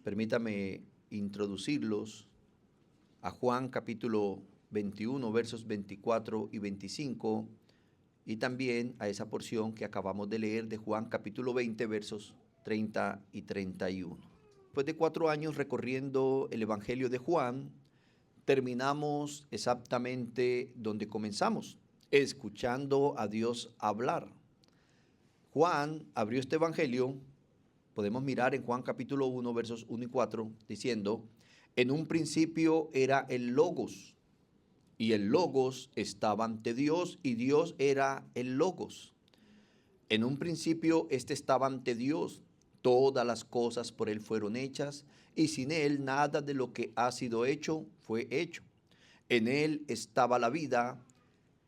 Permítame introducirlos a Juan capítulo 21, versos 24 y 25, y también a esa porción que acabamos de leer de Juan capítulo 20, versos 30 y 31. Después de 4 años recorriendo el Evangelio de Juan, terminamos exactamente donde comenzamos, escuchando a Dios hablar. Juan abrió este Evangelio, podemos mirar en Juan capítulo 1, versos 1 y 4, diciendo: en un principio era el Logos, y el Logos estaba ante Dios, y Dios era el Logos. En un principio estaba ante Dios, todas las cosas por él fueron hechas, y sin él nada de lo que ha sido hecho fue hecho. En él estaba la vida,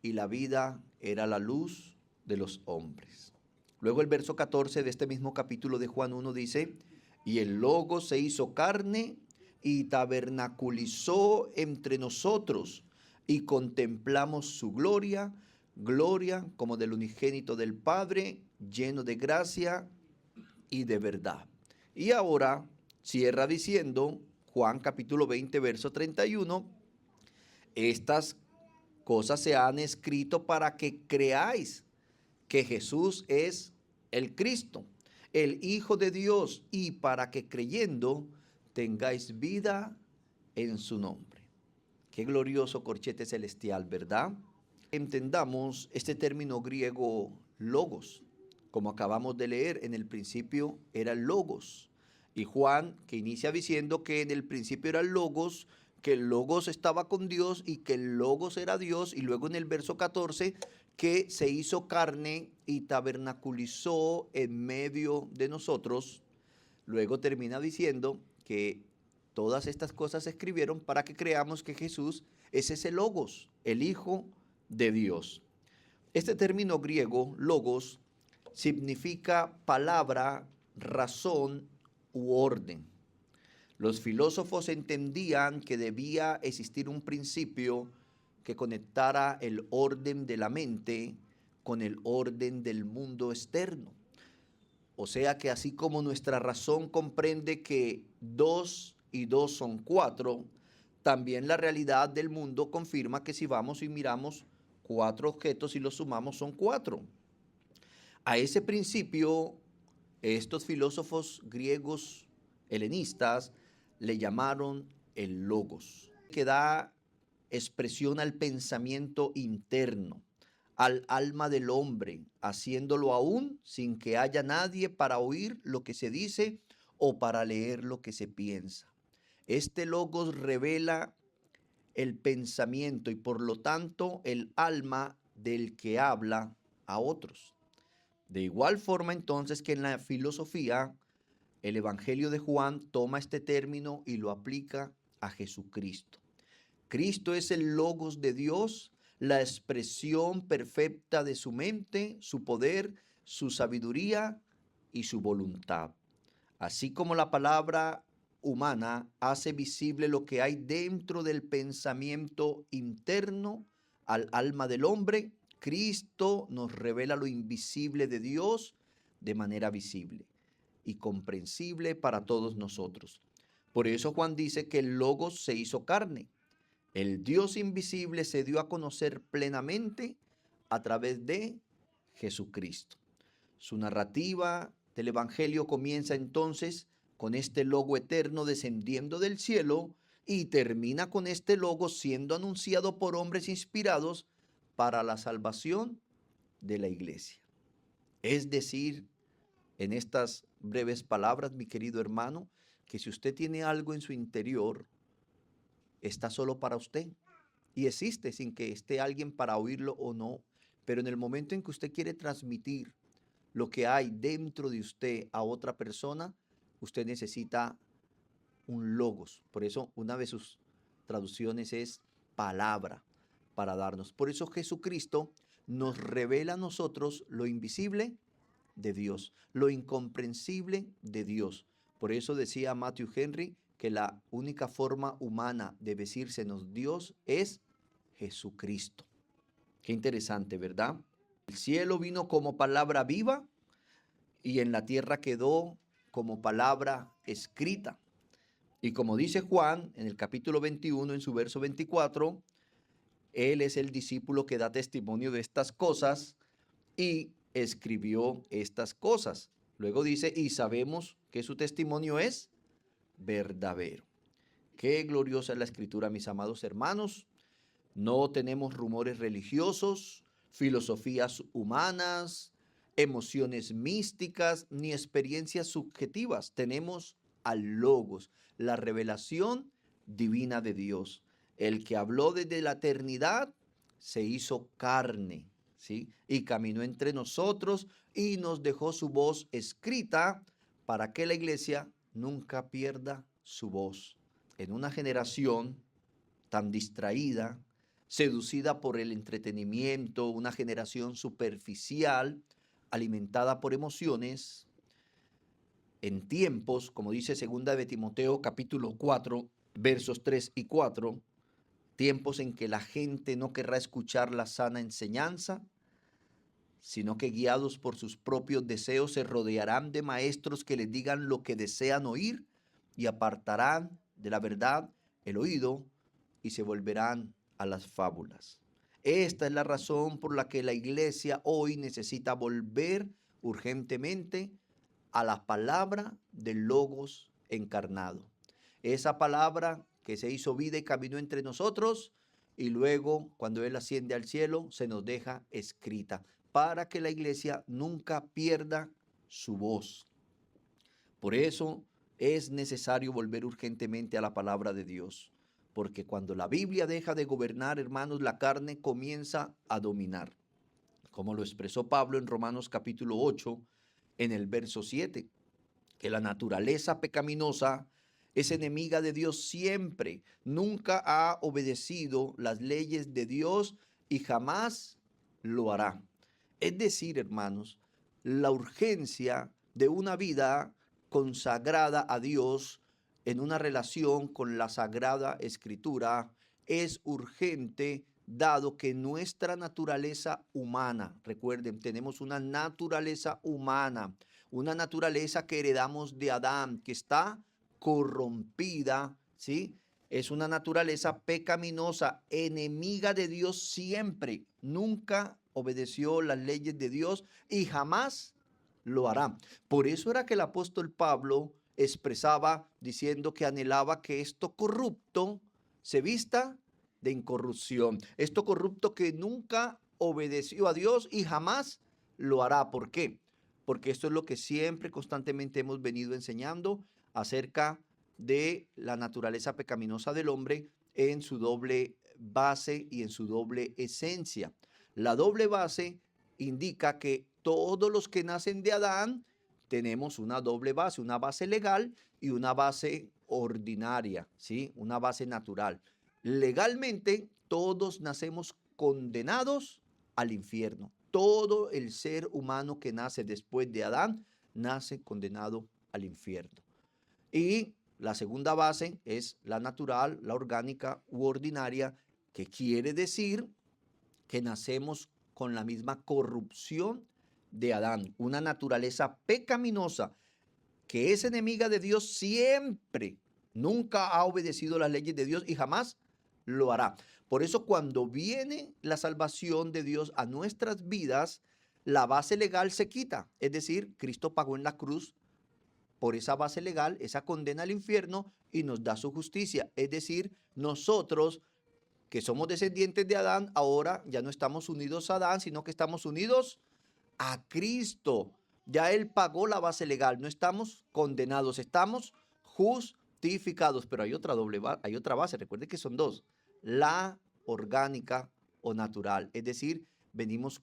y la vida era la luz de los hombres. Luego el verso 14 de este mismo capítulo de Juan 1 dice: y el Logos se hizo carne y tabernaculizó entre nosotros, y contemplamos su gloria, gloria como del unigénito del Padre, lleno de gracia y de verdad. Y ahora cierra diciendo Juan capítulo 20, verso 31, estas cosas se han escrito para que creáis que Jesús es el Cristo, el Hijo de Dios, y para que creyendo tengáis vida en su nombre. Qué glorioso corchete celestial, ¿verdad? Entendamos este término griego logos. Como acabamos de leer, en el principio era el logos. Y Juan, que inicia diciendo que en el principio era el logos, que el logos estaba con Dios y que el logos era Dios. Y luego en el verso 14, que se hizo carne y tabernaculizó en medio de nosotros. Luego termina diciendo que todas estas cosas se escribieron para que creamos que Jesús es ese logos, el Hijo de Dios. Este término griego, logos, significa palabra, razón u orden. Los filósofos entendían que debía existir un principio que conectara el orden de la mente con el orden del mundo externo. O sea que así como nuestra razón comprende que 2 y 2 son 4, también la realidad del mundo confirma que si vamos y miramos 4 objetos y los sumamos son 4. A ese principio, estos filósofos griegos helenistas le llamaron el logos, que da expresión al pensamiento interno, al alma del hombre, haciéndolo aún sin que haya nadie para oír lo que se dice o para leer lo que se piensa. Este logos revela el pensamiento y por lo tanto el alma del que habla a otros. De igual forma entonces que en la filosofía, el Evangelio de Juan toma este término y lo aplica a Jesucristo. Cristo es el logos de Dios, la expresión perfecta de su mente, su poder, su sabiduría y su voluntad. Así como la palabra humana hace visible lo que hay dentro del pensamiento interno al alma del hombre, Cristo nos revela lo invisible de Dios de manera visible y comprensible para todos nosotros. Por eso Juan dice que el Logos se hizo carne. El Dios invisible se dio a conocer plenamente a través de Jesucristo. Su narrativa del Evangelio comienza entonces con este logo eterno descendiendo del cielo y termina con este logo siendo anunciado por hombres inspirados para la salvación de la iglesia. Es decir, en estas breves palabras, mi querido hermano, que si usted tiene algo en su interior, está solo para usted y existe sin que esté alguien para oírlo o no. Pero en el momento en que usted quiere transmitir lo que hay dentro de usted a otra persona, usted necesita un logos. Por eso una de sus traducciones es palabra para darnos. Por eso Jesucristo nos revela a nosotros lo invisible de Dios, lo incomprensible de Dios. Por eso decía Matthew Henry que la única forma humana de decírsenos Dios es Jesucristo. Qué interesante, ¿verdad? El cielo vino como palabra viva y en la tierra quedó como palabra escrita. Y como dice Juan en el capítulo 21, en su verso 24, él es el discípulo que da testimonio de estas cosas y escribió estas cosas. Luego dice, y sabemos que su testimonio es verdadero. Qué gloriosa es la escritura, mis amados hermanos. No tenemos rumores religiosos, filosofías humanas, emociones místicas, ni experiencias subjetivas. Tenemos al Logos, la revelación divina de Dios. El que habló desde la eternidad se hizo carne, ¿sí? Y caminó entre nosotros y nos dejó su voz escrita para que la iglesia nunca pierda su voz. En una generación tan distraída, seducida por el entretenimiento, una generación superficial, alimentada por emociones, en tiempos, como dice 2 de Timoteo capítulo 4, versos 3 y 4, tiempos en que la gente no querrá escuchar la sana enseñanza, sino que guiados por sus propios deseos se rodearán de maestros que les digan lo que desean oír y apartarán de la verdad el oído y se volverán a las fábulas. Esta es la razón por la que la iglesia hoy necesita volver urgentemente a la palabra del Logos encarnado. Esa palabra que se hizo vida y caminó entre nosotros y luego cuando Él asciende al cielo se nos deja escrita para que la iglesia nunca pierda su voz. Por eso es necesario volver urgentemente a la palabra de Dios, porque cuando la Biblia deja de gobernar, hermanos, la carne comienza a dominar, como lo expresó Pablo en Romanos capítulo 8, en el verso 7, que la naturaleza pecaminosa es enemiga de Dios siempre, nunca ha obedecido las leyes de Dios y jamás lo hará. Es decir, hermanos, la urgencia de una vida consagrada a Dios en una relación con la Sagrada Escritura es urgente dado que nuestra naturaleza humana, recuerden, tenemos una naturaleza humana, una naturaleza que heredamos de Adán, que está corrompida, ¿sí? Es una naturaleza pecaminosa, enemiga de Dios siempre. Nunca obedeció las leyes de Dios y jamás lo hará. Por eso era que el apóstol Pablo expresaba diciendo que anhelaba que esto corrupto se vista de incorrupción. Esto corrupto que nunca obedeció a Dios y jamás lo hará. ¿Por qué? Porque esto es lo que siempre constantemente hemos venido enseñando acerca de la naturaleza pecaminosa del hombre en su doble base y en su doble esencia. La doble base indica que todos los que nacen de Adán tenemos una doble base, una base legal y una base ordinaria, ¿sí? Una base natural. Legalmente, todos nacemos condenados al infierno. Todo el ser humano que nace después de Adán nace condenado al infierno. Y la segunda base es la natural, la orgánica u ordinaria, que quiere decir que nacemos con la misma corrupción de Adán, una naturaleza pecaminosa que es enemiga de Dios siempre, nunca ha obedecido las leyes de Dios y jamás lo hará. Por eso cuando viene la salvación de Dios a nuestras vidas, la base legal se quita, es decir, Cristo pagó en la cruz por esa base legal, esa condena al infierno y nos da su justicia, es decir, nosotros que somos descendientes de Adán, ahora ya no estamos unidos a Adán, sino que estamos unidos a Cristo. Ya Él pagó la base legal, no estamos condenados, estamos justificados, pero hay otra hay otra base, recuerde que son dos, la orgánica o natural, es decir, venimos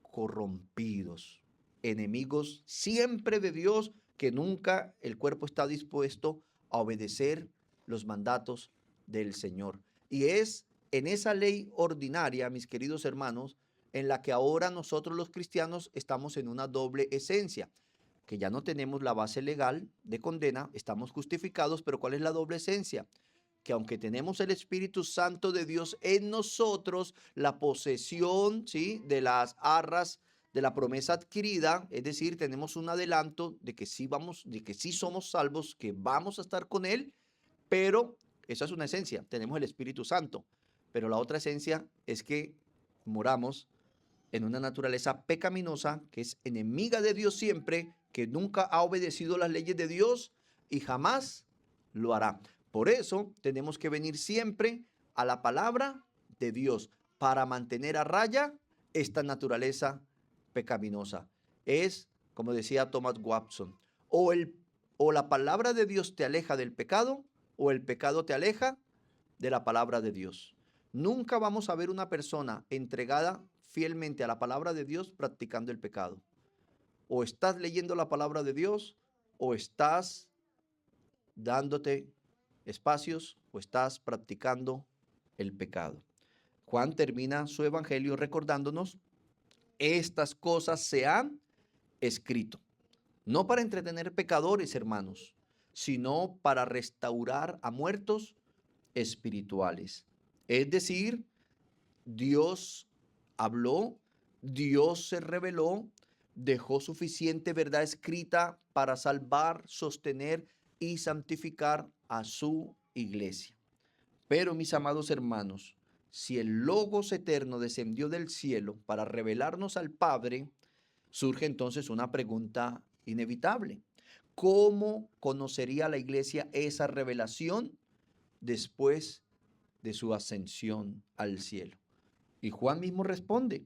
corrompidos, enemigos siempre de Dios, que nunca el cuerpo está dispuesto a obedecer los mandatos del Señor. Y es en esa ley ordinaria, mis queridos hermanos, en la que ahora nosotros los cristianos estamos en una doble esencia, que ya no tenemos la base legal de condena, estamos justificados, pero ¿cuál es la doble esencia? Que aunque tenemos el Espíritu Santo de Dios en nosotros, la posesión, ¿sí?, de las arras de la promesa adquirida, es decir, tenemos un adelanto de que sí somos salvos, que vamos a estar con Él, Pero esa es una esencia, tenemos el Espíritu Santo, pero la otra esencia es que moramos en una naturaleza pecaminosa que es enemiga de Dios siempre, que nunca ha obedecido las leyes de Dios y jamás lo hará. Por eso tenemos que venir siempre a la palabra de Dios para mantener a raya esta naturaleza pecaminosa. Es, como decía Thomas Watson, o la palabra de Dios te aleja del pecado, o el pecado te aleja de la palabra de Dios. Nunca vamos a ver una persona entregada fielmente a la palabra de Dios practicando el pecado. O estás leyendo la palabra de Dios, o estás dándote espacios, o estás practicando el pecado. Juan termina su evangelio recordándonos: estas cosas se han escrito, no para entretener pecadores, hermanos, sino para restaurar a muertos espirituales. Es decir, Dios habló, Dios se reveló, dejó suficiente verdad escrita para salvar, sostener y santificar a su iglesia. Pero, mis amados hermanos, si el Logos eterno descendió del cielo para revelarnos al Padre, surge entonces una pregunta inevitable. ¿Cómo conocería la iglesia esa revelación después de su ascensión al cielo? Y Juan mismo responde,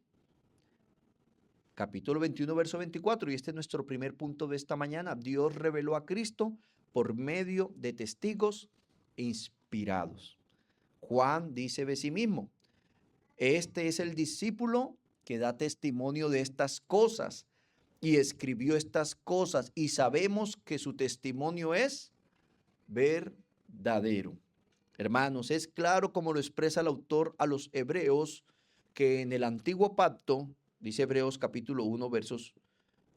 capítulo 21, verso 24, y este es nuestro primer punto de esta mañana. Dios reveló a Cristo por medio de testigos inspirados. Juan dice de sí mismo, este es el discípulo que da testimonio de estas cosas y escribió estas cosas, y sabemos que su testimonio es verdadero. Hermanos, es claro como lo expresa el autor a los hebreos, que en el antiguo pacto, dice Hebreos capítulo 1, versos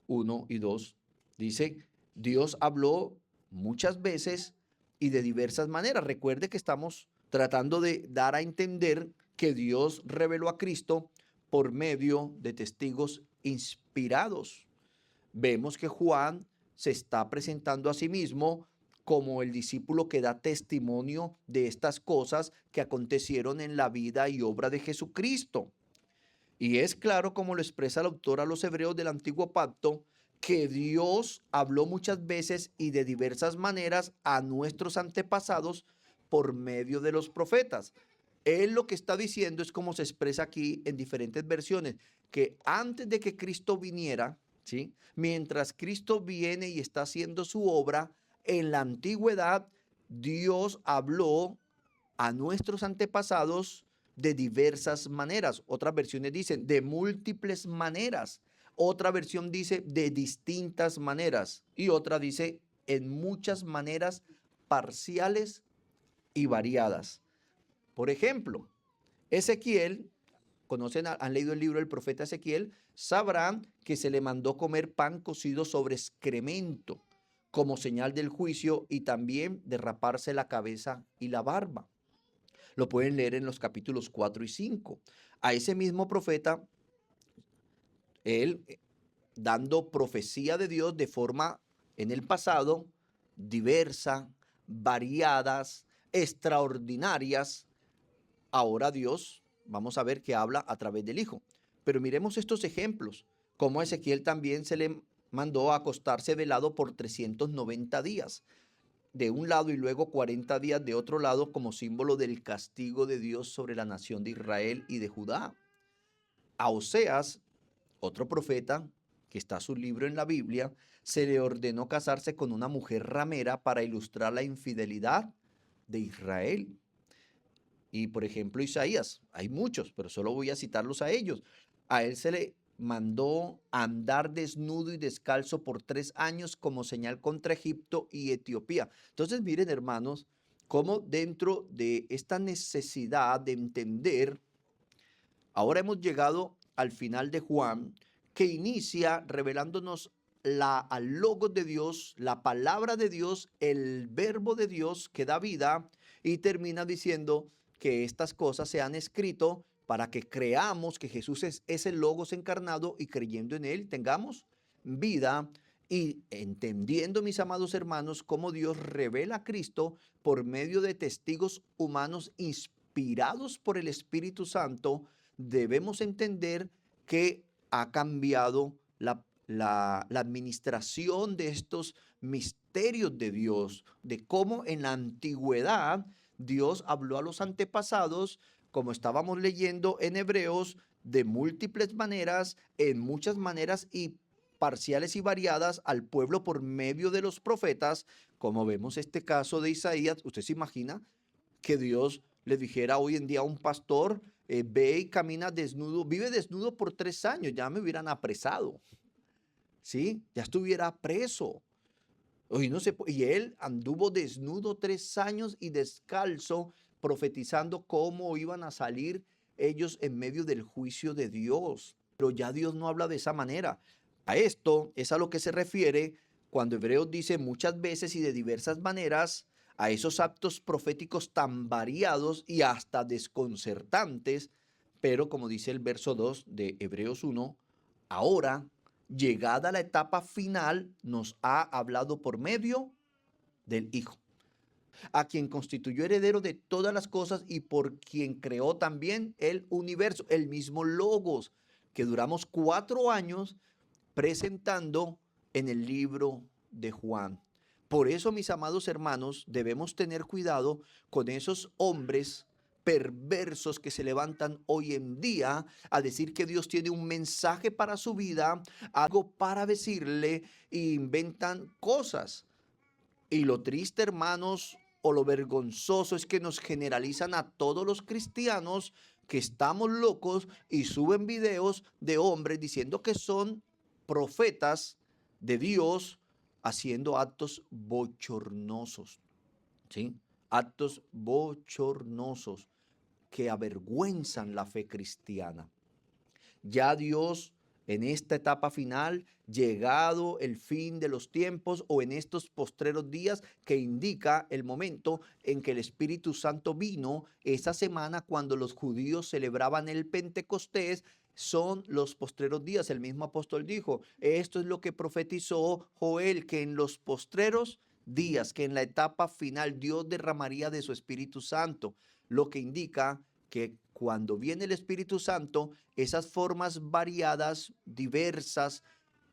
1 y 2, dice, Dios habló muchas veces y de diversas maneras. Recuerde que estamos tratando de dar a entender que Dios reveló a Cristo por medio de testigos inspirados. Vemos que Juan se está presentando a sí mismo como el discípulo que da testimonio de estas cosas que acontecieron en la vida y obra de Jesucristo. Y es claro, como lo expresa el autor a los hebreos del antiguo pacto, que Dios habló muchas veces y de diversas maneras a nuestros antepasados por medio de los profetas. Él lo que está diciendo es, como se expresa aquí en diferentes versiones, que antes de que Cristo viniera, ¿sí?, mientras Cristo viene y está haciendo su obra, en la antigüedad Dios habló a nuestros antepasados de diversas maneras. Otras versiones dicen de múltiples maneras. Otra versión dice de distintas maneras. Y otra dice en muchas maneras parciales y variadas. Por ejemplo, Ezequiel, han leído el libro del profeta Ezequiel, sabrán que se le mandó comer pan cocido sobre excremento como señal del juicio, y también de raparse la cabeza y la barba. Lo pueden leer en los capítulos 4 y 5. A ese mismo profeta, él dando profecía de Dios de forma en el pasado diversa, variadas, extraordinarias. Ahora Dios, vamos a ver que habla a través del Hijo. Pero miremos estos ejemplos, como a Ezequiel también se le mandó a acostarse velado por 390 días de un lado y luego 40 días de otro lado, como símbolo del castigo de Dios sobre la nación de Israel y de Judá. A Oseas, otro profeta, que está su libro en la Biblia, se le ordenó casarse con una mujer ramera para ilustrar la infidelidad de Israel. Y por ejemplo Isaías, hay muchos, pero solo voy a citarlos a ellos. A él se le mandó andar desnudo y descalzo por 3 años como señal contra Egipto y Etiopía. Entonces miren, hermanos, cómo dentro de esta necesidad de entender, ahora hemos llegado al final de Juan, que inicia revelándonos al Logos de Dios, la palabra de Dios, el verbo de Dios que da vida, y termina diciendo que estas cosas se han escrito para que creamos que Jesús es el Logos encarnado, y creyendo en él tengamos vida Y entendiendo, mis amados hermanos, cómo Dios revela a Cristo por medio de testigos humanos inspirados por el Espíritu Santo, debemos entender que ha cambiado la administración de estos misterios de Dios, de cómo en la antigüedad Dios habló a los antepasados, como estábamos leyendo en Hebreos, de múltiples maneras, en muchas maneras y parciales y variadas al pueblo por medio de los profetas, como vemos este caso de Isaías. ¿Usted se imagina que Dios le dijera hoy en día a un pastor, ve y camina desnudo, vive desnudo por 3 años? Ya me hubieran apresado, ¿sí? Ya estuviera preso. Hoy no se, y él anduvo desnudo 3 años y descalzo, profetizando cómo iban a salir ellos en medio del juicio de Dios. Pero ya Dios no habla de esa manera. A esto es a lo que se refiere cuando Hebreos dice muchas veces y de diversas maneras a esos actos proféticos tan variados y hasta desconcertantes, pero como dice el verso 2 de Hebreos 1, ahora, llegada la etapa final, nos ha hablado por medio del Hijo, a quien constituyó heredero de todas las cosas y por quien creó también el universo, el mismo Logos, que duramos 4 años presentando en el libro de Juan. Por eso, mis amados hermanos, debemos tener cuidado con esos hombres perversos que se levantan hoy en día a decir que Dios tiene un mensaje para su vida, algo para decirle, e inventan cosas. Y lo triste, hermanos, o lo vergonzoso es que nos generalizan a todos los cristianos que estamos locos y suben videos de hombres diciendo que son profetas de Dios haciendo actos bochornosos, ¿sí? Actos bochornosos que avergüenzan la fe cristiana. Ya Dios en esta etapa final, llegado el fin de los tiempos o en estos postreros días que indica el momento en que el Espíritu Santo vino, esa semana cuando los judíos celebraban el Pentecostés, son los postreros días. El mismo apóstol dijo, esto es lo que profetizó Joel, que en los postreros días, que en la etapa final Dios derramaría de su Espíritu Santo, lo que indica que cuando viene el Espíritu Santo, esas formas variadas, diversas,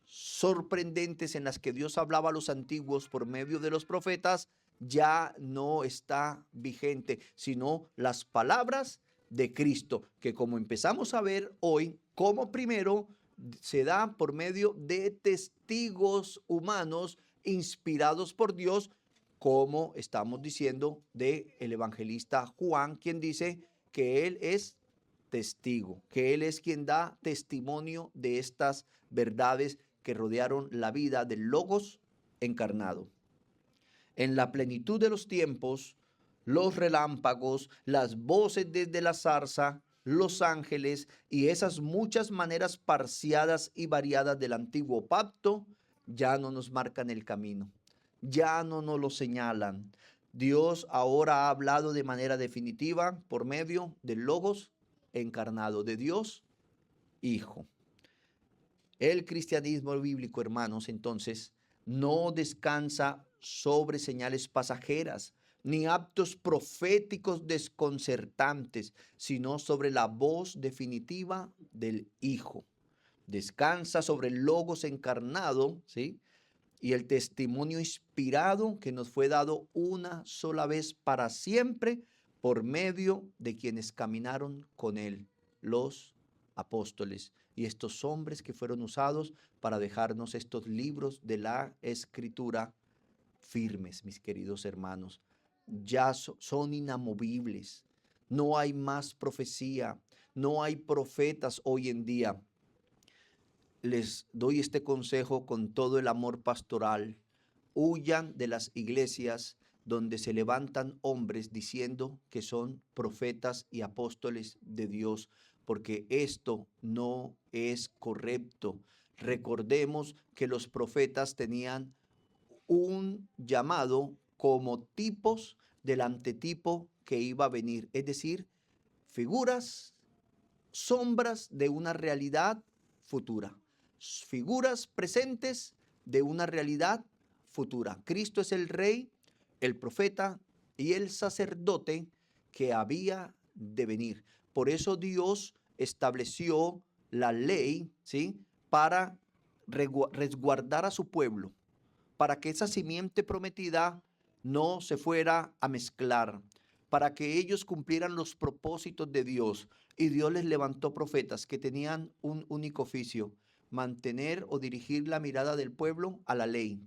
sorprendentes en las que Dios hablaba a los antiguos por medio de los profetas, ya no está vigente, sino las palabras de Cristo, que como empezamos a ver hoy, como primero se da por medio de testigos humanos inspirados por Dios, como estamos diciendo de el evangelista Juan, quien dice que él es testigo, que él es quien da testimonio de estas verdades que rodearon la vida del Logos encarnado. En la plenitud de los tiempos, los relámpagos, las voces desde la zarza, los ángeles y esas muchas maneras parciadas y variadas del antiguo pacto ya no nos marcan el camino, ya no nos lo señalan. Dios ahora ha hablado de manera definitiva por medio del Logos encarnado, de Dios Hijo. El cristianismo bíblico, hermanos, entonces, no descansa sobre señales pasajeras, ni actos proféticos desconcertantes, sino sobre la voz definitiva del Hijo. Descansa sobre el Logos encarnado, ¿sí? Y el testimonio inspirado que nos fue dado una sola vez para siempre por medio de quienes caminaron con él, los apóstoles y estos hombres que fueron usados para dejarnos estos libros de la Escritura firmes, mis queridos hermanos. Ya son inamovibles. No hay más profecía, no hay profetas hoy en día. Les doy este consejo con todo el amor pastoral. Huyan de las iglesias donde se levantan hombres diciendo que son profetas y apóstoles de Dios, porque esto no es correcto. Recordemos que los profetas tenían un llamado como tipos del antetipo que iba a venir, es decir, figuras, sombras de una realidad futura, figuras presentes de una realidad futura. Cristo es el rey, el profeta y el sacerdote que había de venir. Por eso Dios estableció la ley, ¿sí?, para resguardar a su pueblo, para que esa simiente prometida no se fuera a mezclar, para que ellos cumplieran los propósitos de Dios. Y Dios les levantó profetas que tenían un único oficio: mantener o dirigir la mirada del pueblo a la ley.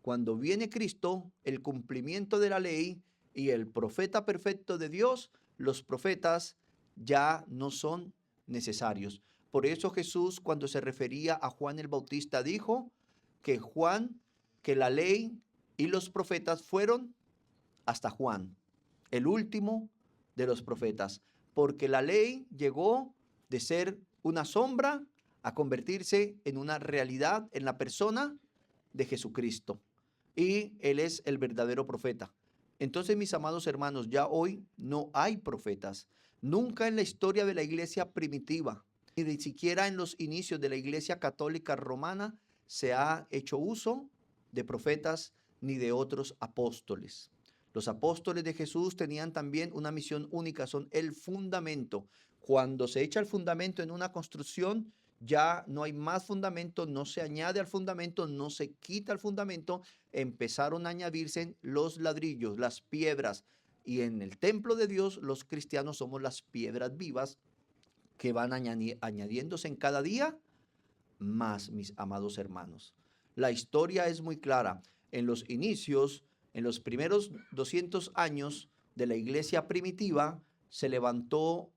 Cuando viene Cristo, el cumplimiento de la ley y el profeta perfecto de Dios, los profetas ya no son necesarios. Por eso Jesús, cuando se refería a Juan el Bautista, dijo que la ley y los profetas fueron hasta Juan, el último de los profetas, porque la ley llegó de ser una sombra a convertirse en una realidad en la persona de Jesucristo. Y Él es el verdadero profeta. Entonces, mis amados hermanos, ya hoy no hay profetas. Nunca en la historia de la iglesia primitiva, ni siquiera en los inicios de la iglesia católica romana, se ha hecho uso de profetas ni de otros apóstoles. Los apóstoles de Jesús tenían también una misión única, son el fundamento. Cuando se echa el fundamento en una construcción, ya no hay más fundamento, no se añade al fundamento, no se quita el fundamento. Empezaron a añadirse los ladrillos, las piedras. Y en el templo de Dios, los cristianos somos las piedras vivas que van añadiéndose en cada día más, mis amados hermanos. La historia es muy clara. En los inicios, en los primeros 200 años de la iglesia primitiva, se levantó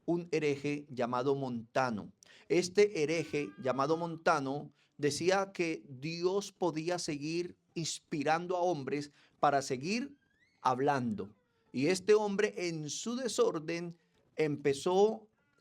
un hereje llamado Montano. Este hereje llamado Montano decía que Dios podía seguir inspirando a hombres para seguir hablando. Y este hombre, en su desorden,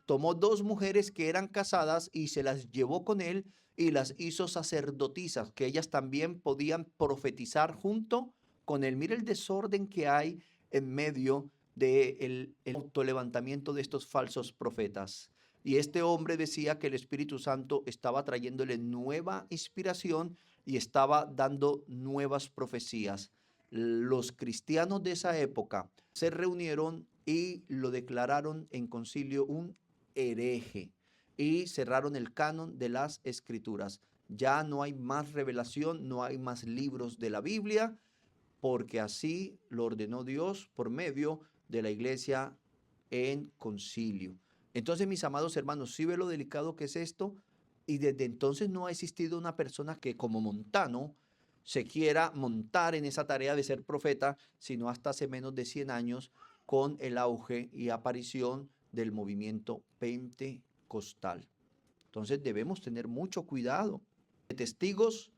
tomó dos mujeres que eran casadas y se las llevó con él y las hizo sacerdotisas, que ellas también podían profetizar junto con él. Mira el desorden que hay en medio del autolevantamiento de estos falsos profetas. Y este hombre decía que el Espíritu Santo estaba trayéndole nueva inspiración y estaba dando nuevas profecías. Los cristianos de esa época se reunieron y lo declararon en concilio un hereje y cerraron el canon de las Escrituras. Ya no hay más revelación, no hay más libros de la Biblia, porque así lo ordenó Dios por medio de la iglesia en concilio. Entonces, mis amados hermanos, ¿sí ve lo delicado que es esto? Y desde entonces no ha existido una persona que, como Montano, se quiera montar en esa tarea de ser profeta, sino hasta hace menos de 100 años, con el auge y aparición del movimiento pentecostal. Entonces debemos tener mucho cuidado. Testigos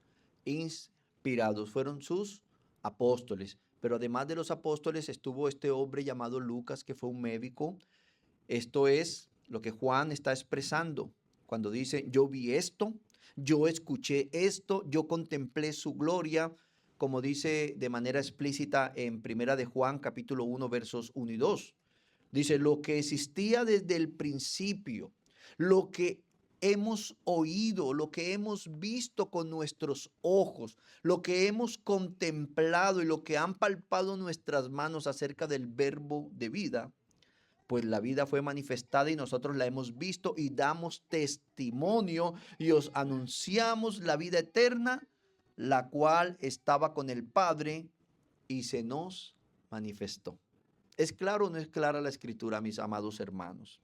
inspirados fueron sus apóstoles, pero además de los apóstoles estuvo este hombre llamado Lucas, que fue un médico. Esto es lo que Juan está expresando cuando dice: yo vi esto, yo escuché esto, yo contemplé su gloria, como dice de manera explícita en Primera de Juan capítulo 1 versos 1 y 2. Dice: lo que existía desde el principio, lo que hemos oído, lo que hemos visto con nuestros ojos, lo que hemos contemplado y lo que han palpado nuestras manos acerca del verbo de vida, pues la vida fue manifestada y nosotros la hemos visto y damos testimonio y os anunciamos la vida eterna, la cual estaba con el Padre y se nos manifestó. ¿Es claro o no es clara la escritura, mis amados hermanos?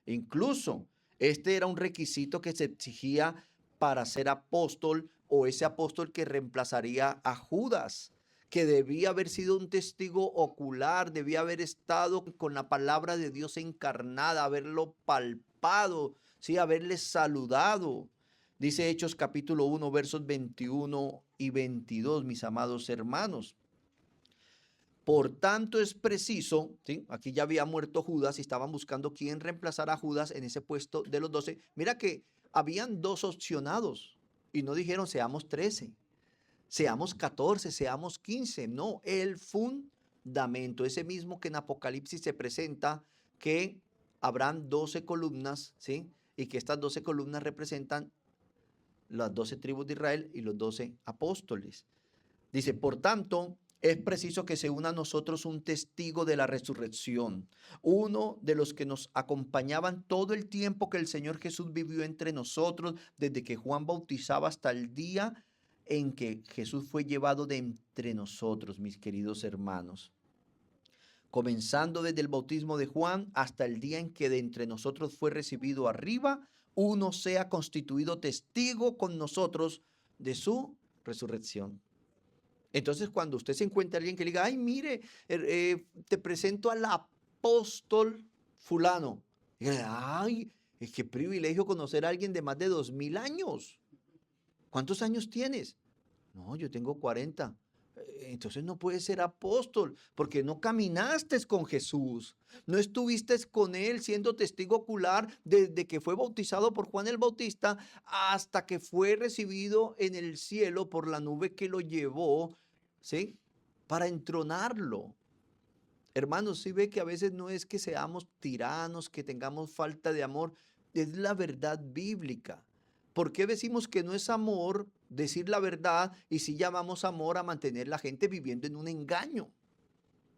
Incluso este era un requisito que se exigía para ser apóstol, o ese apóstol que reemplazaría a Judas, que debía haber sido un testigo ocular, debía haber estado con la palabra de Dios encarnada, haberlo palpado, ¿sí?, haberle saludado. Dice Hechos capítulo 1, versos 21 y 22, mis amados hermanos. Por tanto es preciso, ¿sí?, aquí ya había muerto Judas y estaban buscando quién reemplazara a Judas en ese puesto de los 12. Mira que habían dos opcionados y no dijeron seamos 13, seamos 14, seamos 15. No, el fundamento, ese mismo que en Apocalipsis se presenta, que habrán 12 columnas, ¿sí?, y que estas 12 columnas representan las 12 tribus de Israel y los 12 apóstoles. Dice, por tanto, es preciso que se una a nosotros un testigo de la resurrección, uno de los que nos acompañaban todo el tiempo que el Señor Jesús vivió entre nosotros, desde que Juan bautizaba hasta el día en que Jesús fue llevado de entre nosotros, mis queridos hermanos. Comenzando desde el bautismo de Juan hasta el día en que de entre nosotros fue recibido arriba, uno sea constituido testigo con nosotros de su resurrección. Entonces, cuando usted se encuentra alguien que le diga, ay, mire, te presento al apóstol fulano. Dígale, ay, qué privilegio conocer a alguien de más de 2000 años. ¿Cuántos años tienes? No, yo tengo 40. Entonces no puedes ser apóstol porque no caminaste con Jesús, no estuviste con él siendo testigo ocular desde que fue bautizado por Juan el Bautista hasta que fue recibido en el cielo por la nube que lo llevó, ¿sí? Para entronarlo. Hermanos, sí ve que a veces no es que seamos tiranos, que tengamos falta de amor, es la verdad bíblica. ¿Por qué decimos que no es amor decir la verdad y si llamamos amor a mantener la gente viviendo en un engaño?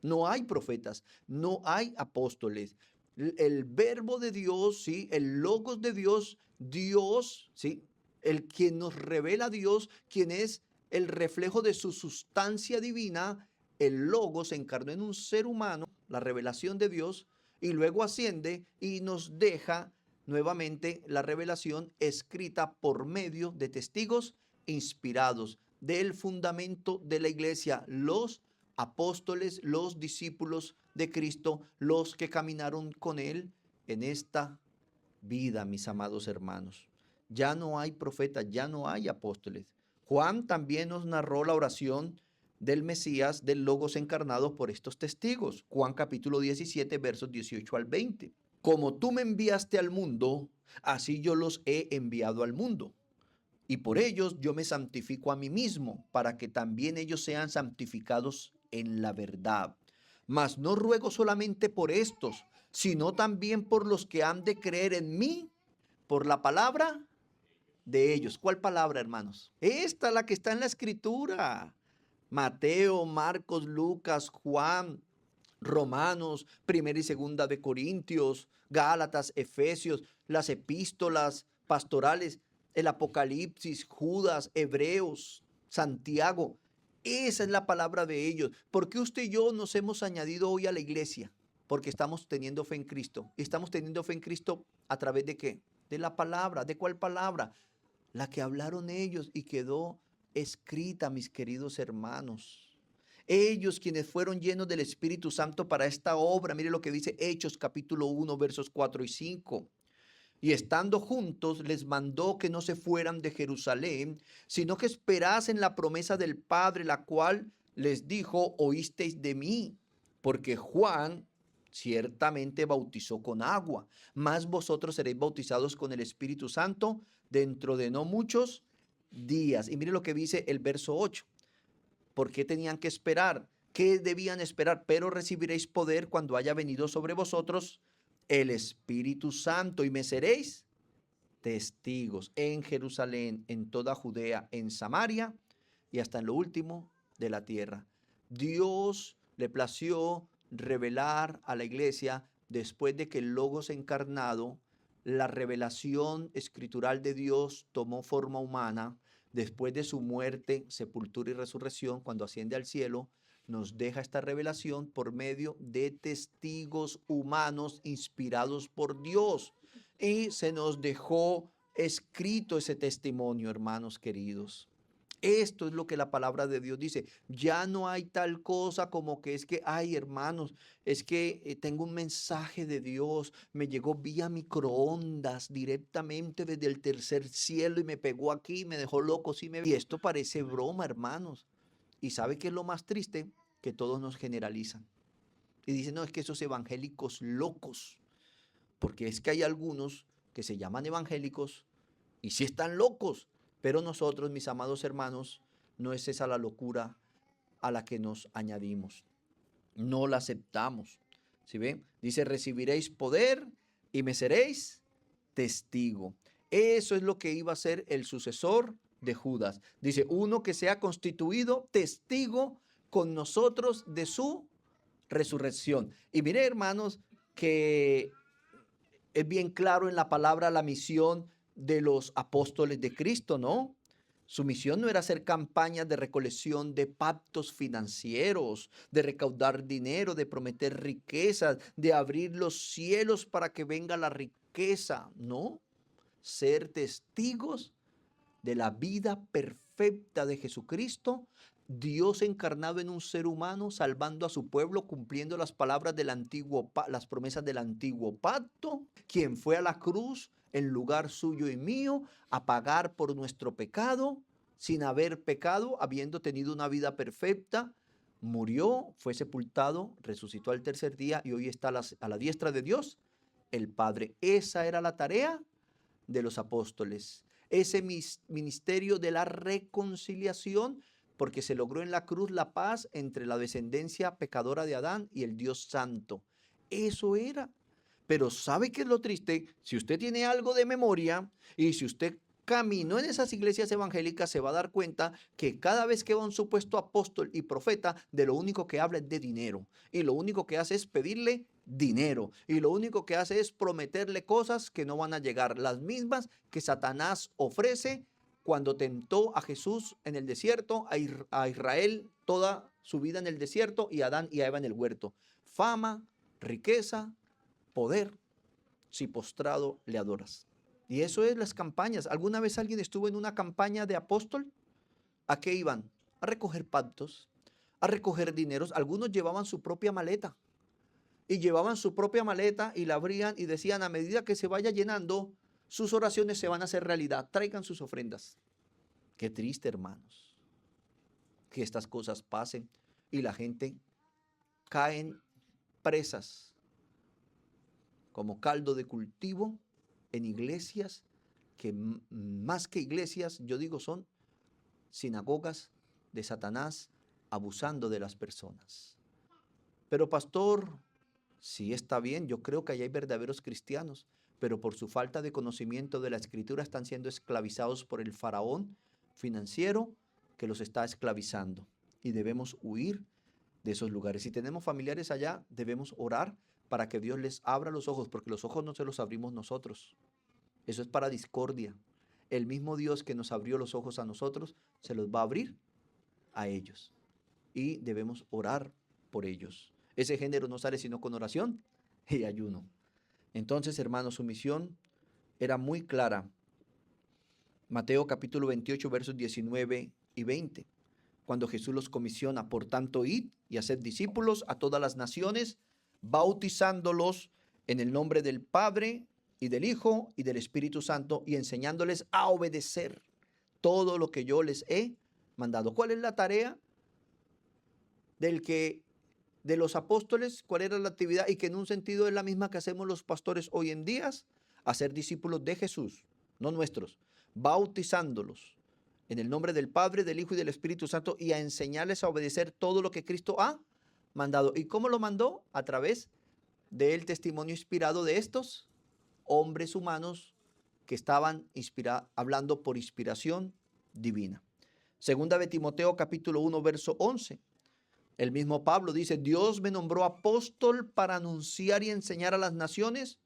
No hay profetas, no hay apóstoles. El verbo de Dios, ¿sí? El logos de Dios, Dios, ¿sí? El quien nos revela a Dios, quien es el reflejo de su sustancia divina, el logos se encarnó en un ser humano, la revelación de Dios, y luego asciende y nos deja nuevamente la revelación escrita por medio de testigos inspirados del fundamento de la iglesia, los apóstoles, los discípulos de Cristo, los que caminaron con él en esta vida, mis amados hermanos. Ya no hay profetas, ya no hay apóstoles. Juan también nos narró la oración del Mesías, del Logos encarnado por estos testigos. Juan capítulo 17, versos 18 al 20. Como tú me enviaste al mundo, así yo los he enviado al mundo. Y por ellos yo me santifico a mí mismo, para que también ellos sean santificados en la verdad. Mas no ruego solamente por estos, sino también por los que han de creer en mí, por la palabra de ellos. ¿Cuál palabra, hermanos? Esta, la que está en la escritura. Mateo, Marcos, Lucas, Juan, Romanos, primera y segunda de Corintios, Gálatas, Efesios, las epístolas pastorales, el Apocalipsis, Judas, Hebreos, Santiago. Esa es la palabra de ellos. ¿Por qué usted y yo nos hemos añadido hoy a la iglesia? Porque estamos teniendo fe en Cristo. ¿Y estamos teniendo fe en Cristo a través de qué? De la palabra. ¿De cuál palabra? La que hablaron ellos y quedó escrita, mis queridos hermanos. Ellos quienes fueron llenos del Espíritu Santo para esta obra, mire lo que dice Hechos capítulo 1 versos 4 y 5. Y estando juntos les mandó que no se fueran de Jerusalén, sino que esperasen la promesa del Padre, la cual les dijo, oísteis de mí, porque Juan ciertamente bautizó con agua, mas vosotros seréis bautizados con el Espíritu Santo dentro de no muchos días. Y mire lo que dice el verso 8. ¿Por qué tenían que esperar? ¿Qué debían esperar? Pero recibiréis poder cuando haya venido sobre vosotros el Espíritu Santo y me seréis testigos en Jerusalén, en toda Judea, en Samaria y hasta en lo último de la tierra. Dios le plació revelar a la iglesia después de que el Logos encarnado, la revelación escritural de Dios tomó forma humana. Después de su muerte, sepultura y resurrección, cuando asciende al cielo, nos deja esta revelación por medio de testigos humanos inspirados por Dios. Y se nos dejó escrito ese testimonio, hermanos queridos. Esto es lo que la palabra de Dios dice. Ya no hay tal cosa como que es que, ay hermanos, es que tengo un mensaje de Dios, me llegó vía microondas directamente desde el tercer cielo y me pegó aquí, me dejó loco. Y esto parece broma, hermanos. ¿Y sabe qué es lo más triste? Que todos nos generalizan. Y dicen, no, es que esos evangélicos locos, porque es que hay algunos que se llaman evangélicos y sí están locos, pero nosotros, mis amados hermanos, no es esa la locura a la que nos añadimos. No la aceptamos. ¿Sí ven? Dice, recibiréis poder y me seréis testigo Eso es lo que iba a ser el sucesor de Judas. Dice, uno que sea constituido testigo con nosotros de su resurrección. Y mire, hermanos, que es bien claro en la palabra la misión de los apóstoles de Cristo, ¿no? Su misión no era hacer campañas de recolección de pactos financieros, de recaudar dinero, de prometer riquezas, de abrir los cielos para que venga la riqueza, ¿no? Ser testigos de la vida perfecta de Jesucristo, Dios encarnado en un ser humano, salvando a su pueblo, cumpliendo las palabras del las promesas del antiguo pacto, quien fue a la cruz en lugar suyo y mío a pagar por nuestro pecado, sin haber pecado, habiendo tenido una vida perfecta, murió, fue sepultado, resucitó al tercer día y hoy está a la diestra de Dios, el Padre. Esa era la tarea de los apóstoles. Ese ministerio de la reconciliación, porque se logró en la cruz la paz entre la descendencia pecadora de Adán y el Dios Santo. Eso era. Pero ¿sabe qué es lo triste? Si usted tiene algo de memoria y si usted caminó en esas iglesias evangélicas, se va a dar cuenta que cada vez que va un supuesto apóstol y profeta, de lo único que habla es de dinero. Y lo único que hace es pedirle dinero. Y lo único que hace es prometerle cosas que no van a llegar. Las mismas que Satanás ofrece cuando tentó a Jesús en el desierto, a Israel toda su vida en el desierto y a Adán y a Eva en el huerto. Fama, riqueza, poder, si postrado le adoras. Y eso es las campañas. ¿Alguna vez alguien estuvo en una campaña de apóstol? ¿A qué iban? A recoger pactos, a recoger dineros. Algunos llevaban su propia maleta. Y llevaban su propia maleta y la abrían y decían, a medida que se vaya llenando, sus oraciones se van a hacer realidad. Traigan sus ofrendas. Qué triste, hermanos, que estas cosas pasen y la gente caen presas como caldo de cultivo en iglesias que más que iglesias, yo digo, son sinagogas de Satanás abusando de las personas. Pero pastor, sí está bien, yo creo que allá hay verdaderos cristianos, pero por su falta de conocimiento de la escritura están siendo esclavizados por el faraón financiero que los está esclavizando. Y debemos huir de esos lugares. Si tenemos familiares allá, debemos orar para que Dios les abra los ojos, porque los ojos no se los abrimos nosotros. Eso es para discordia. El mismo Dios que nos abrió los ojos a nosotros, se los va a abrir a ellos. Y debemos orar por ellos. Ese género no sale sino con oración y ayuno. Entonces, hermanos, su misión era muy clara. Mateo capítulo 28, versos 19 y 20. Cuando Jesús los comisiona, por tanto, id y haced discípulos a todas las naciones, bautizándolos en el nombre del Padre y del Hijo y del Espíritu Santo y enseñándoles a obedecer todo lo que yo les he mandado. ¿Cuál es la tarea de los apóstoles? ¿Cuál era la actividad? Y que en un sentido es la misma que hacemos los pastores hoy en día, hacer discípulos de Jesús, no nuestros, bautizándolos en el nombre del Padre, del Hijo y del Espíritu Santo y a enseñarles a obedecer todo lo que Cristo ha mandado. ¿Y cómo lo mandó? A través del testimonio inspirado de estos hombres humanos que estaban hablando por inspiración divina. Segunda de Timoteo capítulo 1 verso 11. El mismo Pablo dice, Dios me nombró apóstol para anunciar y enseñar a las naciones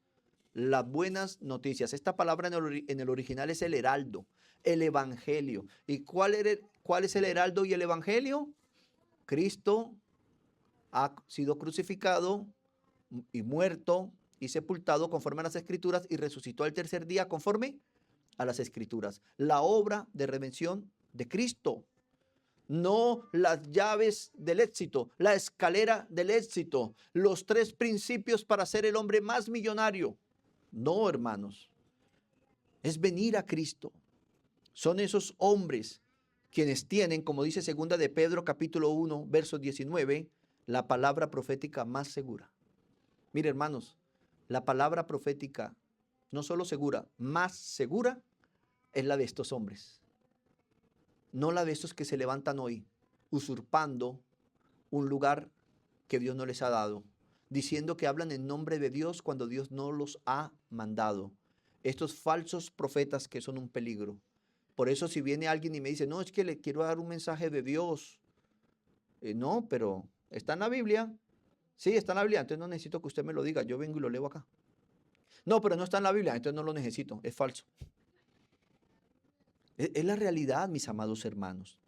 las buenas noticias. Esta palabra en el original es el heraldo, el evangelio. ¿Y cuál es el heraldo y el evangelio? Cristo ha sido crucificado y muerto y sepultado conforme a las escrituras y resucitó al tercer día conforme a las escrituras. La obra de redención de Cristo. No las llaves del éxito, la escalera del éxito, los 3 principios para ser el hombre más millonario. No, hermanos, es venir a Cristo. Son esos hombres quienes tienen, como dice segunda de Pedro capítulo 1, verso 19, la palabra profética más segura. Mire, hermanos, la palabra profética no solo segura, más segura es la de estos hombres. No la de estos que se levantan hoy, usurpando un lugar que Dios no les ha dado, diciendo que hablan en nombre de Dios cuando Dios no los ha mandado. estos falsos profetas que son un peligro. Por eso si viene alguien y me dice, no, es que le quiero dar un mensaje de Dios. No, pero ¿está en la Biblia? Sí, está en la Biblia, entonces no necesito que usted me lo diga, yo vengo y lo leo acá. No, pero no está en la Biblia, entonces no lo necesito, es falso. Es la realidad, mis amados hermanos.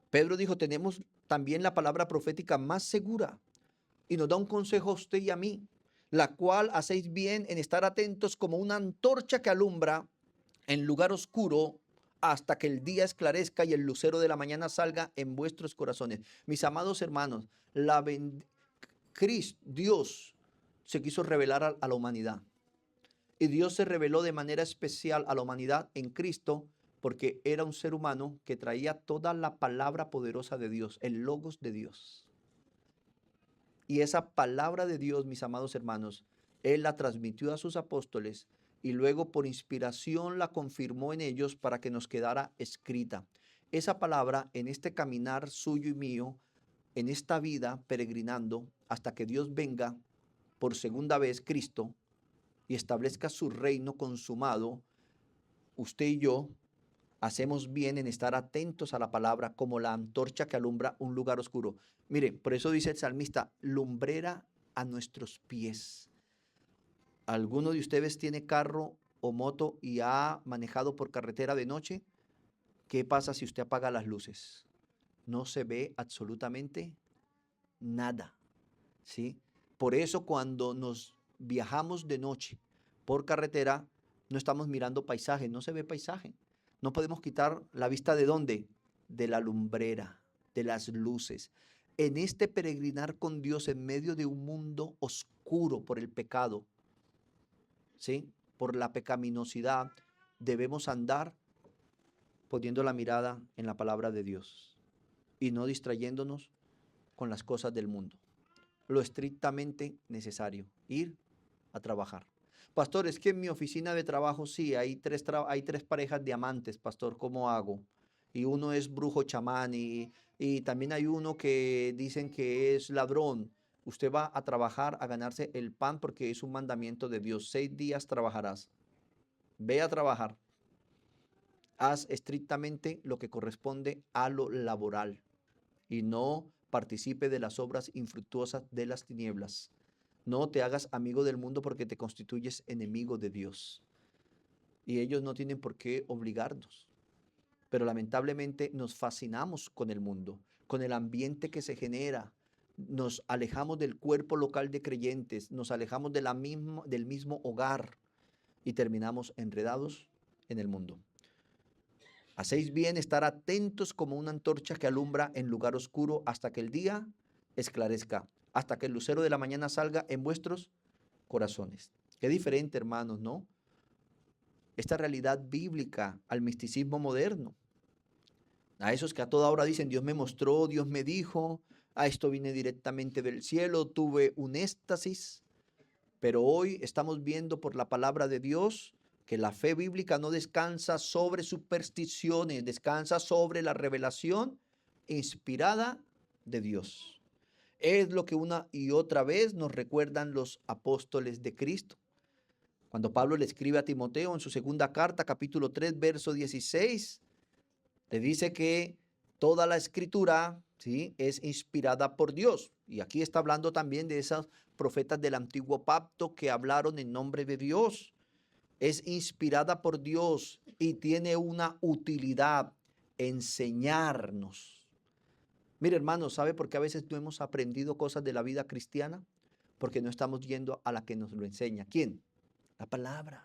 Pedro dijo, tenemos también la palabra profética más segura y nos da un consejo a usted y a mí, la cual hacéis bien en estar atentos como una antorcha que alumbra en lugar oscuro hasta que el día esclarezca y el lucero de la mañana salga en vuestros corazones. Mis amados hermanos, Dios se quiso revelar a la humanidad. Y Dios se reveló de manera especial a la humanidad en Cristo porque era un ser humano que traía toda la palabra poderosa de Dios, el logos de Dios. Y esa palabra de Dios, mis amados hermanos, Él la transmitió a sus apóstoles y luego por inspiración la confirmó en ellos para que nos quedara escrita. Esa palabra en este caminar suyo y mío, en esta vida peregrinando hasta que Dios venga por segunda vez, Cristo, y establezca su reino consumado, usted y yo hacemos bien en estar atentos a la palabra como la antorcha que alumbra un lugar oscuro. Mire, por eso dice el salmista, lumbrera a nuestros pies. ¿Alguno de ustedes tiene carro o moto y ha manejado por carretera de noche? ¿Qué pasa si usted apaga las luces? No se ve absolutamente nada, ¿sí? Por eso cuando nos viajamos de noche por carretera, no estamos mirando paisaje, no se ve paisaje. No podemos quitar la vista ¿de dónde? De la lumbrera, de las luces. En este peregrinar con Dios en medio de un mundo oscuro por el pecado, ¿sí? Por la pecaminosidad, debemos andar poniendo la mirada en la palabra de Dios y no distrayéndonos con las cosas del mundo. Lo estrictamente necesario, ir a trabajar. Pastor, es que en mi oficina de trabajo sí, hay tres parejas de amantes, pastor, ¿cómo hago? Y uno es brujo chamán y también hay uno que dicen que es ladrón. Usted va a trabajar, a ganarse el pan porque es un mandamiento de Dios. 6 días trabajarás. Ve a trabajar. Haz estrictamente lo que corresponde a lo laboral y no participe de las obras infructuosas de las tinieblas. No te hagas amigo del mundo porque te constituyes enemigo de Dios. Y ellos no tienen por qué obligarnos. Pero lamentablemente nos fascinamos con el mundo, con el ambiente que se genera. Nos alejamos del cuerpo local de creyentes, nos alejamos del mismo hogar y terminamos enredados en el mundo. Hacéis bien estar atentos como una antorcha que alumbra en lugar oscuro hasta que el día esclarezca, hasta que el lucero de la mañana salga en vuestros corazones. Qué diferente, hermanos, ¿no? Esta realidad bíblica al misticismo moderno. A esos que a toda hora dicen, Dios me mostró, Dios me dijo, a esto vine directamente del cielo, tuve un éxtasis. Pero hoy estamos viendo por la palabra de Dios que la fe bíblica no descansa sobre supersticiones, descansa sobre la revelación inspirada de Dios. Es lo que una y otra vez nos recuerdan los apóstoles de Cristo. Cuando Pablo le escribe a Timoteo en su segunda carta, capítulo 3, verso 16, le dice que toda la escritura, ¿sí?, es inspirada por Dios. Y aquí está hablando también de esos profetas del antiguo pacto que hablaron en nombre de Dios. Es inspirada por Dios y tiene una utilidad: enseñarnos. Mire, hermano, ¿sabe por qué a veces no hemos aprendido cosas de la vida cristiana? Porque no estamos yendo a la que nos lo enseña. ¿Quién? La palabra.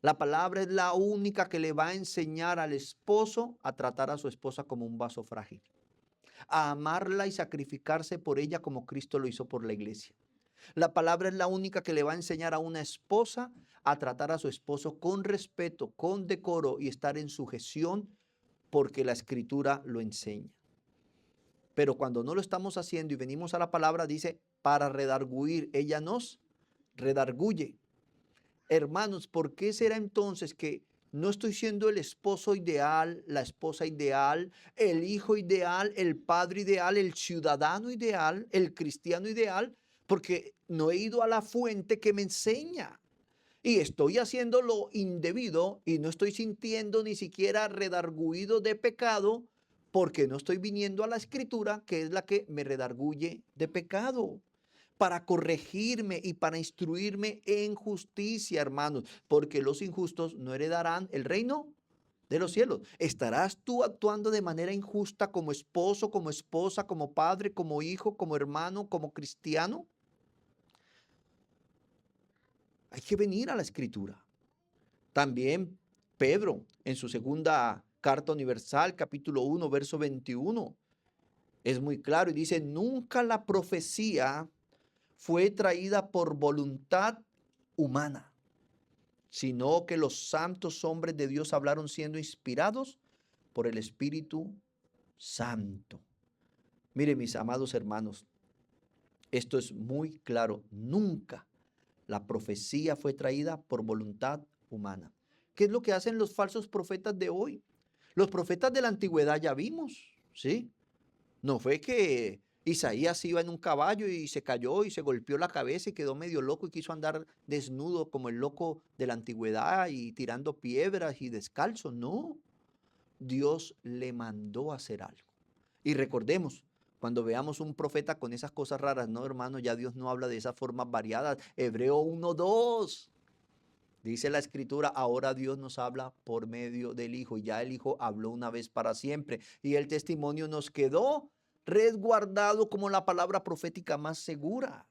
La palabra es la única que le va a enseñar al esposo a tratar a su esposa como un vaso frágil, a amarla y sacrificarse por ella como Cristo lo hizo por la iglesia. La palabra es la única que le va a enseñar a una esposa a tratar a su esposo con respeto, con decoro y estar en sujeción porque la escritura lo enseña. Pero cuando no lo estamos haciendo y venimos a la palabra, dice, para redarguir, ella nos redarguye. Hermanos, ¿por qué será entonces que no estoy siendo el esposo ideal, la esposa ideal, el hijo ideal, el padre ideal, el ciudadano ideal, el cristiano ideal? Porque no he ido a la fuente que me enseña. y estoy haciendo lo indebido y no estoy sintiendo ni siquiera redarguido de pecado, porque no estoy viniendo a la Escritura, que es la que me redarguye de pecado, para corregirme y para instruirme en justicia, hermanos, porque los injustos no heredarán el reino de los cielos. ¿Estarás tú actuando de manera injusta como esposo, como esposa, como padre, como hijo, como hermano, como cristiano? Hay que venir a la Escritura. También Pedro, en su segunda carta universal, capítulo 1, verso 21, es muy claro y dice: nunca la profecía fue traída por voluntad humana, sino que los santos hombres de Dios hablaron siendo inspirados por el Espíritu Santo. Mire, mis amados hermanos, esto es muy claro. Nunca la profecía fue traída por voluntad humana. ¿Qué es lo que hacen los falsos profetas de hoy? Los profetas de la antigüedad ya vimos, ¿sí? No fue que Isaías iba en un caballo y se cayó y se golpeó la cabeza y quedó medio loco y quiso andar desnudo como el loco de la antigüedad y tirando piedras y descalzo. No, Dios le mandó a hacer algo. Y recordemos, cuando veamos un profeta con esas cosas raras, no, hermano, ya Dios no habla de esas formas variadas. Hebreo 1:2. Dice la Escritura: ahora Dios nos habla por medio del Hijo. Y ya el Hijo habló una vez para siempre. Y el testimonio nos quedó resguardado como la palabra profética más segura.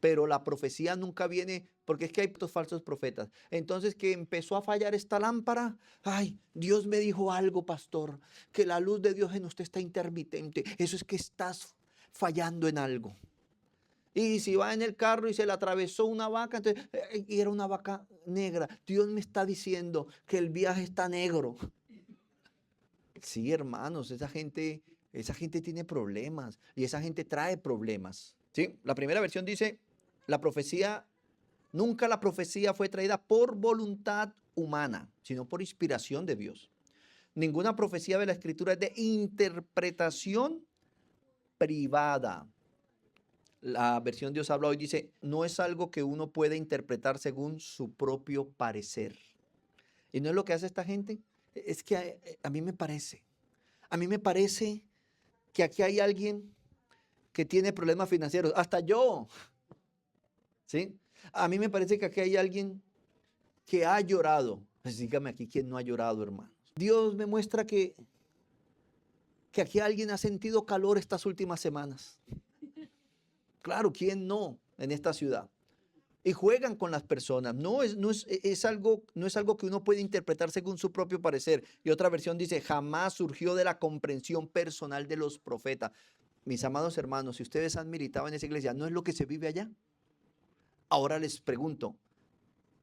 Pero la profecía nunca viene, porque es que hay estos falsos profetas. Entonces, que empezó a fallar esta lámpara. Ay, Dios me dijo algo, pastor, que la luz de Dios en usted está intermitente. Eso es que estás fallando en algo. Y si va en el carro y se le atravesó una vaca, entonces, y era una vaca negra. Dios me está diciendo que el viaje está negro. Sí, hermanos, esa gente tiene problemas y esa gente trae problemas. Sí, la primera versión dice: la profecía, nunca la profecía fue traída por voluntad humana, sino por inspiración de Dios. Ninguna profecía de la Escritura es de interpretación privada. La versión Dios habla hoy dice: no es algo que uno puede interpretar según su propio parecer. ¿Y no es lo que hace esta gente? Es que a mí me parece que aquí hay alguien que tiene problemas financieros, hasta yo, ¿sí? A mí me parece que aquí hay alguien que ha llorado. Pues dígame aquí quién no ha llorado, hermanos. Dios me muestra que aquí alguien ha sentido calor estas últimas semanas. Claro, ¿quién no en esta ciudad? Y juegan con las personas. No es algo que uno puede interpretar según su propio parecer. Y otra versión dice: jamás surgió de la comprensión personal de los profetas. Mis amados hermanos, si ustedes han militado en esa iglesia, ¿no es lo que se vive allá? Ahora les pregunto,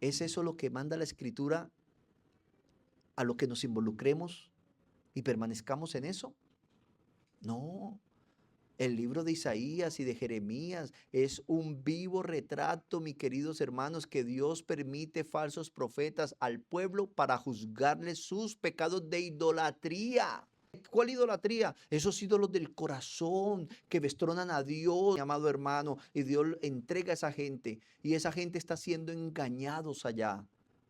¿es eso lo que manda la Escritura a lo que nos involucremos y permanezcamos en eso? No. El libro de Isaías y de Jeremías es un vivo retrato, mis queridos hermanos, que Dios permite falsos profetas al pueblo para juzgarles sus pecados de idolatría. ¿Cuál idolatría? Esos ídolos del corazón que destronan a Dios, mi amado hermano, y Dios entrega a esa gente, y esa gente está siendo engañados allá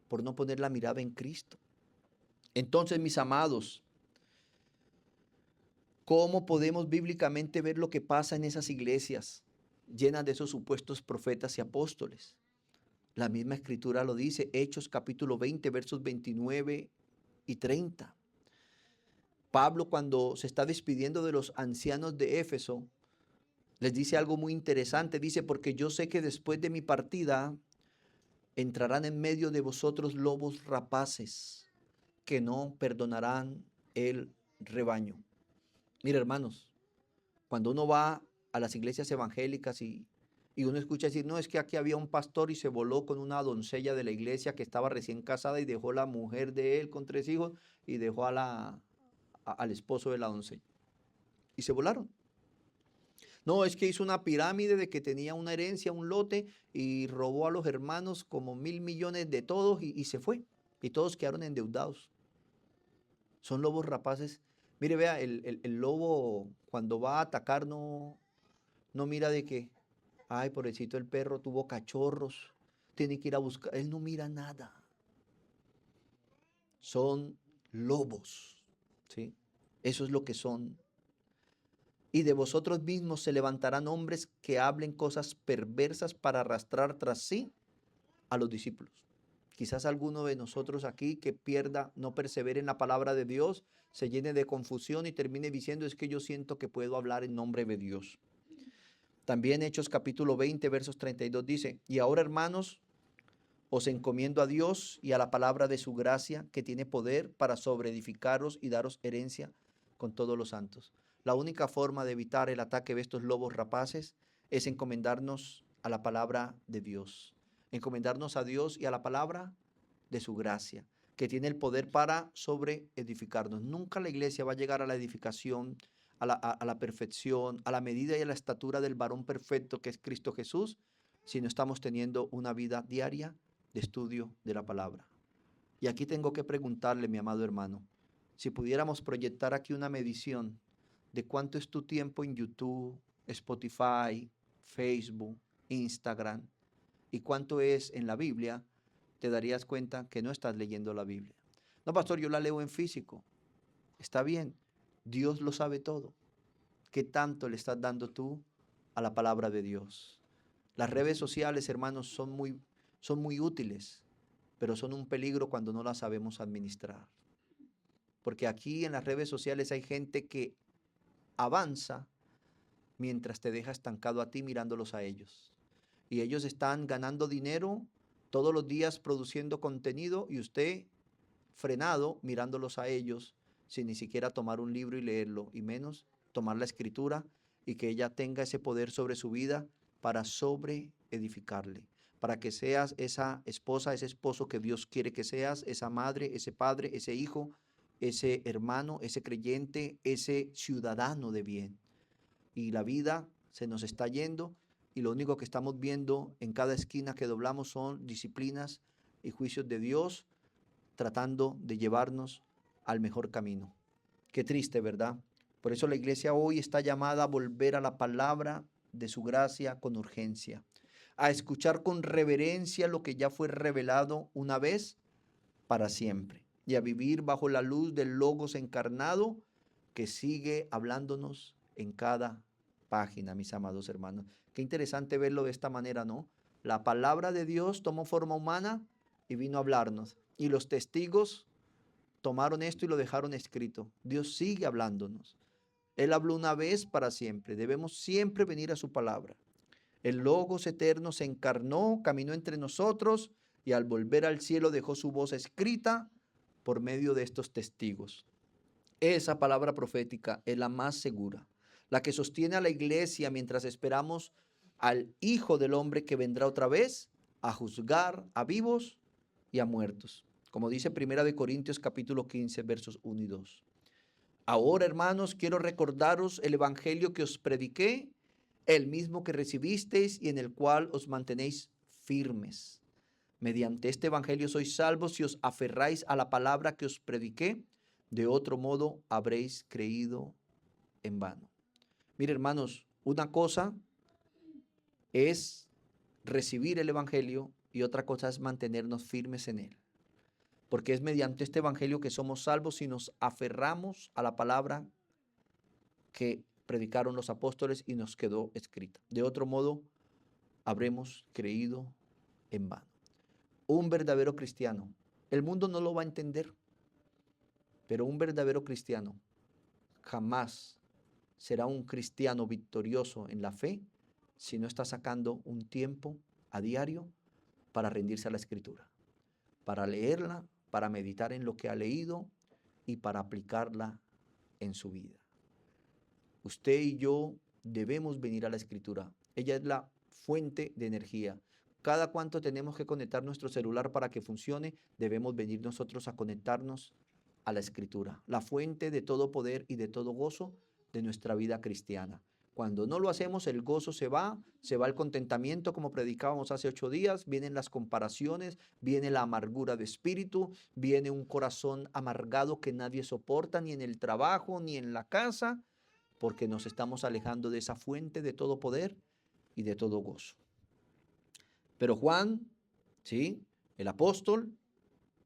por no poner la mirada en Cristo. Entonces, mis amados, ¿cómo podemos bíblicamente ver lo que pasa en esas iglesias llenas de esos supuestos profetas y apóstoles? La misma Escritura lo dice, Hechos capítulo 20, versos 29 y 30. Pablo, cuando se está despidiendo de los ancianos de Éfeso, les dice algo muy interesante. Dice: porque yo sé que después de mi partida entrarán en medio de vosotros lobos rapaces que no perdonarán el rebaño. Mira, hermanos, cuando uno va a las iglesias evangélicas y uno escucha decir: no, es que aquí había un pastor y se voló con una doncella de la iglesia que estaba recién casada y dejó la mujer de él con 3 hijos y dejó al esposo de la doncella. Y se volaron. No, es que hizo una pirámide de que tenía una herencia, un lote, y robó a los hermanos como 1.000 millones de todos y se fue. Y todos quedaron endeudados. Son lobos rapaces. Mire, vea, el lobo cuando va a atacar no mira de que, ay, pobrecito el perro tuvo cachorros. tiene que ir a buscar. Él no mira nada. Son lobos, ¿sí? Eso es lo que son. Y de vosotros mismos se levantarán hombres que hablen cosas perversas para arrastrar tras sí a los discípulos. Quizás alguno de nosotros aquí que pierda, no persevere en la palabra de Dios, se llene de confusión y termine diciendo: es que yo siento que puedo hablar en nombre de Dios. También Hechos capítulo 20, versos 32 dice: y ahora, hermanos, os encomiendo a Dios y a la palabra de su gracia, que tiene poder para sobreedificaros y daros herencia con todos los santos. La única forma de evitar el ataque de estos lobos rapaces es encomendarnos a la palabra de Dios. Encomendarnos a Dios y a la palabra de su gracia, que tiene el poder para sobreedificarnos. Nunca la iglesia va a llegar a la edificación, a la perfección, a la medida y a la estatura del varón perfecto que es Cristo Jesús, si no estamos teniendo una vida diaria de estudio de la palabra. Y aquí tengo que preguntarle, mi amado hermano, si pudiéramos proyectar aquí una medición de cuánto es tu tiempo en YouTube, Spotify, Facebook, Instagram, y cuánto es en la Biblia, te darías cuenta que no estás leyendo la Biblia. No, pastor, yo la leo en físico. Está bien, Dios lo sabe todo. ¿Qué tanto le estás dando tú a la palabra de Dios? Las redes sociales, hermanos, son muy útiles, pero son un peligro cuando no las sabemos administrar. Porque aquí en las redes sociales hay gente que avanza mientras te deja estancado a ti mirándolos a ellos. Y ellos están ganando dinero todos los días produciendo contenido y usted frenado mirándolos a ellos sin ni siquiera tomar un libro y leerlo, y menos tomar la escritura y que ella tenga ese poder sobre su vida para sobreedificarle, para que seas esa esposa, ese esposo que Dios quiere que seas, esa madre, ese padre, ese hijo, ese hermano, ese creyente, ese ciudadano de bien. Y la vida se nos está yendo y lo único que estamos viendo en cada esquina que doblamos son disciplinas y juicios de Dios tratando de llevarnos al mejor camino. Qué triste, ¿verdad? Por eso la iglesia hoy está llamada a volver a la palabra de su gracia con urgencia, a escuchar con reverencia lo que ya fue revelado una vez para siempre, y a vivir bajo la luz del Logos encarnado que sigue hablándonos en cada página, mis amados hermanos. Qué interesante verlo de esta manera, ¿no? La palabra de Dios tomó forma humana y vino a hablarnos, y los testigos tomaron esto y lo dejaron escrito. Dios sigue hablándonos. Él habló una vez para siempre. Debemos siempre venir a su palabra. El Logos eterno se encarnó, caminó entre nosotros y al volver al cielo dejó su voz escrita por medio de estos testigos. Esa palabra profética es la más segura, la que sostiene a la iglesia mientras esperamos al Hijo del Hombre que vendrá otra vez a juzgar a vivos y a muertos. Como dice 1 Corintios capítulo 15, versos 1 y 2. Ahora, hermanos, quiero recordaros el evangelio que os prediqué, el mismo que recibisteis y en el cual os mantenéis firmes. Mediante este evangelio sois salvos si os aferráis a la palabra que os prediqué. De otro modo habréis creído en vano. Mire, hermanos, una cosa es recibir el evangelio y otra cosa es mantenernos firmes en él. Porque es mediante este evangelio que somos salvos si nos aferramos a la palabra que predicaron los apóstoles y nos quedó escrita. De otro modo, habremos creído en vano. Un verdadero cristiano, el mundo no lo va a entender, pero un verdadero cristiano jamás será un cristiano victorioso en la fe si no está sacando un tiempo a diario para rendirse a la escritura, para leerla, para meditar en lo que ha leído y para aplicarla en su vida. Usted y yo debemos venir a la escritura. Ella es la fuente de energía. Cada cuanto tenemos que conectar nuestro celular para que funcione, debemos venir nosotros a conectarnos a la escritura, la fuente de todo poder y de todo gozo de nuestra vida cristiana. Cuando no lo hacemos, el gozo se va el contentamiento, como predicábamos hace 8 días, vienen las comparaciones, viene la amargura de espíritu, viene un corazón amargado que nadie soporta, ni en el trabajo, ni en la casa, porque nos estamos alejando de esa fuente de todo poder y de todo gozo. Pero Juan ¿sí? El apóstol,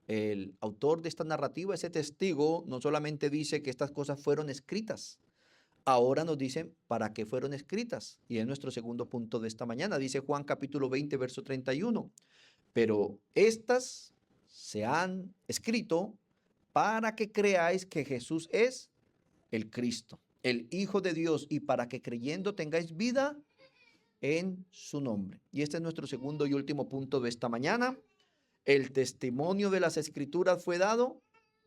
el autor de esta narrativa, ese testigo, no solamente dice que estas cosas fueron escritas, ahora nos dicen para qué fueron escritas. Y es nuestro segundo punto de esta mañana. Dice Juan capítulo 20, verso 31. Pero estas se han escrito para que creáis que Jesús es el Cristo, el Hijo de Dios, y para que creyendo tengáis vida en su nombre. Y este es nuestro segundo y último punto de esta mañana. El testimonio de las Escrituras fue dado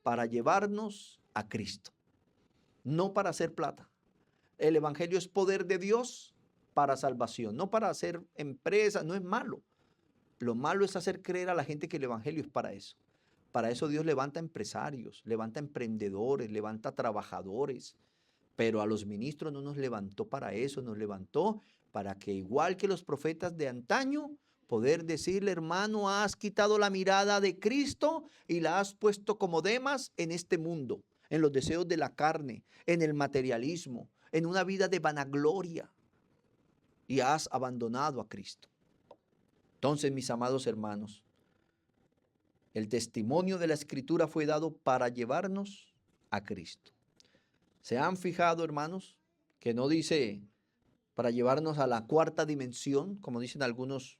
para llevarnos a Cristo, no para hacer plata. El Evangelio es poder de Dios para salvación, no para hacer empresas, no es malo. Lo malo es hacer creer a la gente que el Evangelio es para eso. Para eso Dios levanta empresarios, levanta emprendedores, levanta trabajadores. Pero a los ministros no nos levantó para eso, nos levantó para que igual que los profetas de antaño, poder decirle, hermano, has quitado la mirada de Cristo y la has puesto como Demas en este mundo, en los deseos de la carne, en el materialismo, en una vida de vanagloria, y has abandonado a Cristo. Entonces, mis amados hermanos, el testimonio de la Escritura fue dado para llevarnos a Cristo. ¿Se han fijado, hermanos, que no dice para llevarnos a la cuarta dimensión, como dicen algunos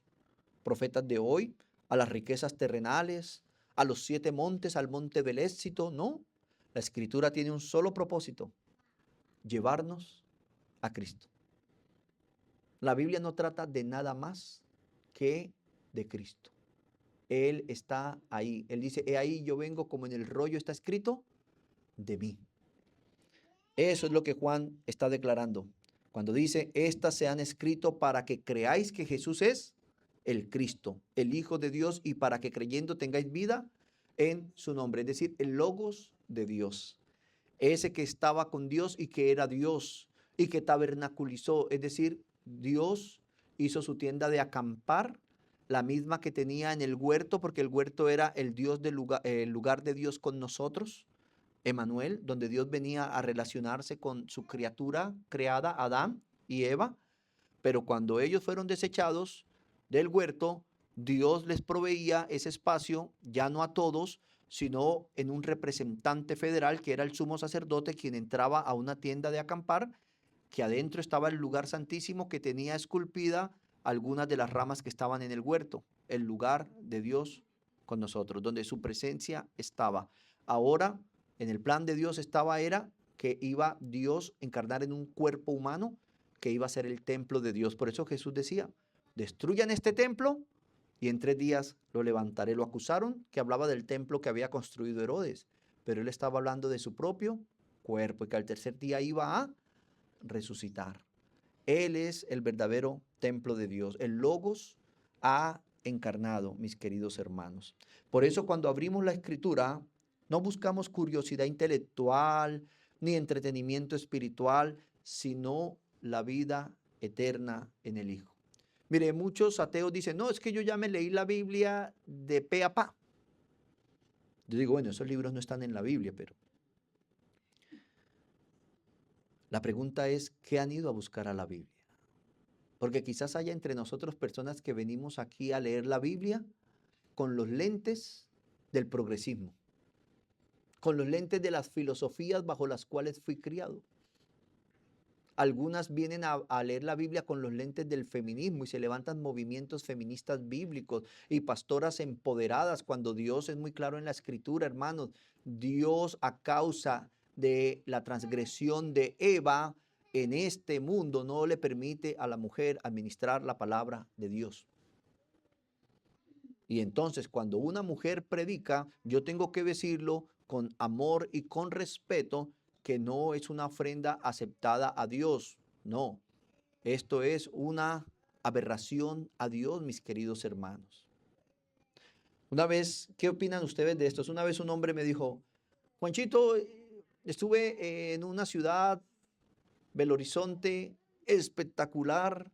profetas de hoy, a las riquezas terrenales, a los 7 montes, al monte del éxito? No, la Escritura tiene un solo propósito: llevarnos a Cristo. La Biblia no trata de nada más que de Cristo. Él está ahí. Él dice, he ahí yo vengo, como en el rollo está escrito, de mí. Eso es lo que Juan está declarando cuando dice, estas se han escrito para que creáis que Jesús es el Cristo, el Hijo de Dios, y para que creyendo tengáis vida en su nombre. Es decir, el Logos de Dios, ese que estaba con Dios y que era Dios y que tabernaculizó, es decir, Dios hizo su tienda de acampar, la misma que tenía en el huerto, porque el huerto era el lugar de Dios con nosotros. Emanuel, donde Dios venía a relacionarse con su criatura creada, Adán y Eva. Pero cuando ellos fueron desechados del huerto, Dios les proveía ese espacio, ya no a todos, sino en un representante federal que era el sumo sacerdote, quien entraba a una tienda de acampar, que adentro estaba el lugar santísimo, que tenía esculpida algunas de las ramas que estaban en el huerto, el lugar de Dios con nosotros, donde su presencia estaba. Ahora, en el plan de Dios era que iba Dios a encarnar en un cuerpo humano, que iba a ser el templo de Dios. Por eso Jesús decía, destruyan este templo y en 3 días lo levantaré. Lo acusaron que hablaba del templo que había construido Herodes, pero él estaba hablando de su propio cuerpo y que al tercer día iba a resucitar. Él es el verdadero templo de Dios. El Logos ha encarnado, mis queridos hermanos. Por eso cuando abrimos la Escritura, no buscamos curiosidad intelectual ni entretenimiento espiritual, sino la vida eterna en el Hijo. Mire, muchos ateos dicen, no, es que yo ya me leí la Biblia de pe a pa. Yo digo, bueno, esos libros no están en la Biblia, pero la pregunta es, ¿qué han ido a buscar a la Biblia? Porque quizás haya entre nosotros personas que venimos aquí a leer la Biblia con los lentes del progresismo, con los lentes de las filosofías bajo las cuales fui criado. Algunas vienen a leer la Biblia con los lentes del feminismo y se levantan movimientos feministas bíblicos y pastoras empoderadas cuando Dios es muy claro en la Escritura, hermanos. Dios, a causa de la transgresión de Eva en este mundo, no le permite a la mujer administrar la palabra de Dios. Y entonces cuando una mujer predica, yo tengo que decirlo con amor y con respeto, que no es una ofrenda aceptada a Dios. No, esto es una aberración a Dios, mis queridos hermanos. Una vez, ¿qué opinan ustedes de esto? Una vez un hombre me dijo, Juanchito, estuve en una ciudad, Belo Horizonte, espectacular,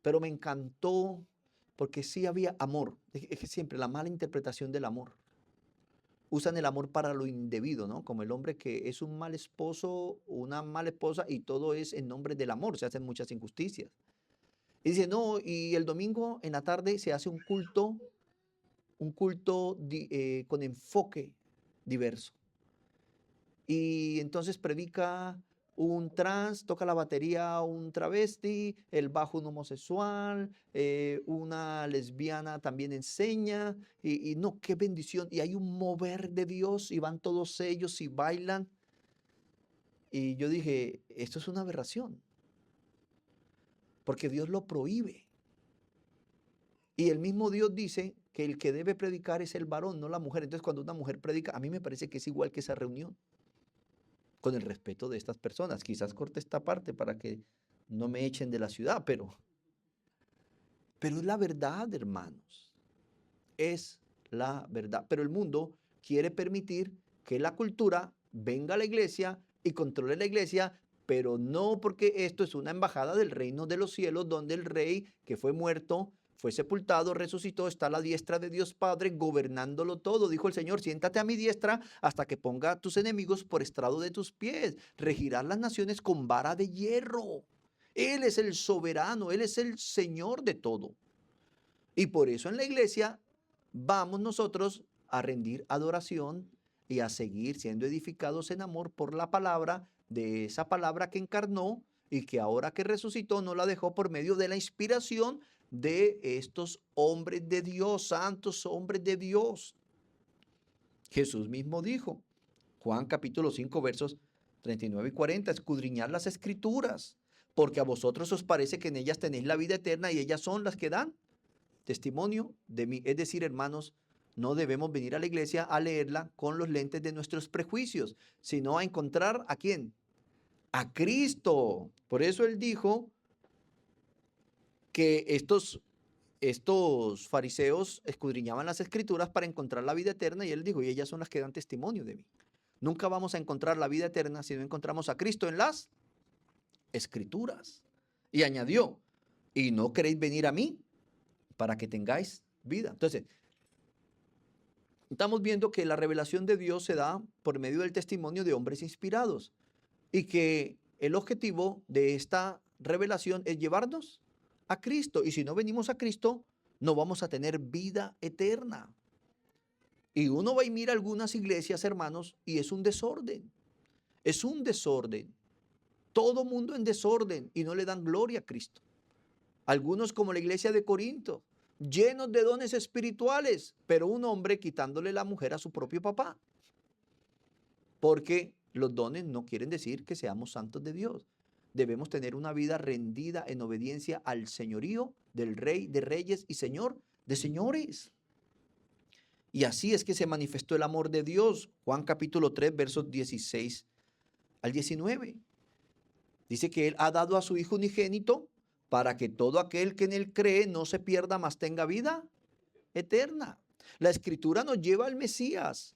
pero me encantó porque sí había amor. Es que siempre la mala interpretación del amor. Usan el amor para lo indebido, ¿no? Como el hombre que es un mal esposo, una mala esposa y todo es en nombre del amor, se hacen muchas injusticias. Y dice, no, y el domingo en la tarde se hace un culto un culto con enfoque diverso. Y entonces predica un trans, toca la batería un travesti, el bajo un homosexual, una lesbiana también enseña, y no, qué bendición. Y hay un mover de Dios y van todos ellos y bailan. Y yo dije, esto es una aberración, porque Dios lo prohíbe. Y el mismo Dios dice que el que debe predicar es el varón, no la mujer. Entonces cuando una mujer predica, a mí me parece que es igual que esa reunión, con el respeto de estas personas. Quizás corte esta parte para que no me echen de la ciudad, pero es la verdad, hermanos. Es la verdad. Pero el mundo quiere permitir que la cultura venga a la iglesia y controle la iglesia, pero no, porque esto es una embajada del reino de los cielos, donde el rey que fue muerto, fue sepultado, resucitó, está a la diestra de Dios Padre, gobernándolo todo. Dijo el Señor, siéntate a mi diestra hasta que ponga a tus enemigos por estrado de tus pies. Regirás las naciones con vara de hierro. Él es el soberano, Él es el Señor de todo. Y por eso en la iglesia vamos nosotros a rendir adoración y a seguir siendo edificados en amor por la palabra, de esa palabra que encarnó y que ahora que resucitó no la dejó por medio de la inspiración de estos hombres de Dios, santos hombres de Dios. Jesús mismo dijo, Juan capítulo 5 versos 39 y 40, escudriñad las escrituras, porque a vosotros os parece que en ellas tenéis la vida eterna y ellas son las que dan testimonio de mí. Es decir, hermanos, no debemos venir a la iglesia a leerla con los lentes de nuestros prejuicios, sino a encontrar ¿a quién? A Cristo. Por eso él dijo que estos fariseos escudriñaban las escrituras para encontrar la vida eterna, y él dijo, y ellas son las que dan testimonio de mí. Nunca vamos a encontrar la vida eterna si no encontramos a Cristo en las escrituras. Y añadió, y no queréis venir a mí para que tengáis vida. Entonces, estamos viendo que la revelación de Dios se da por medio del testimonio de hombres inspirados y que el objetivo de esta revelación es llevarnos a Cristo. Y si no venimos a Cristo, no vamos a tener vida eterna. Y uno va y mira algunas iglesias, hermanos, y es un desorden. Es un desorden. Todo mundo en desorden y no le dan gloria a Cristo. Algunos como la iglesia de Corinto, llenos de dones espirituales, pero un hombre quitándole la mujer a su propio papá. Porque los dones no quieren decir que seamos santos de Dios. Debemos tener una vida rendida en obediencia al señorío del Rey de Reyes y Señor de Señores. Y así es que se manifestó el amor de Dios. Juan capítulo 3, versos 16 al 19. Dice que Él ha dado a su Hijo unigénito para que todo aquel que en Él cree no se pierda, mas tenga vida eterna. La Escritura nos lleva al Mesías.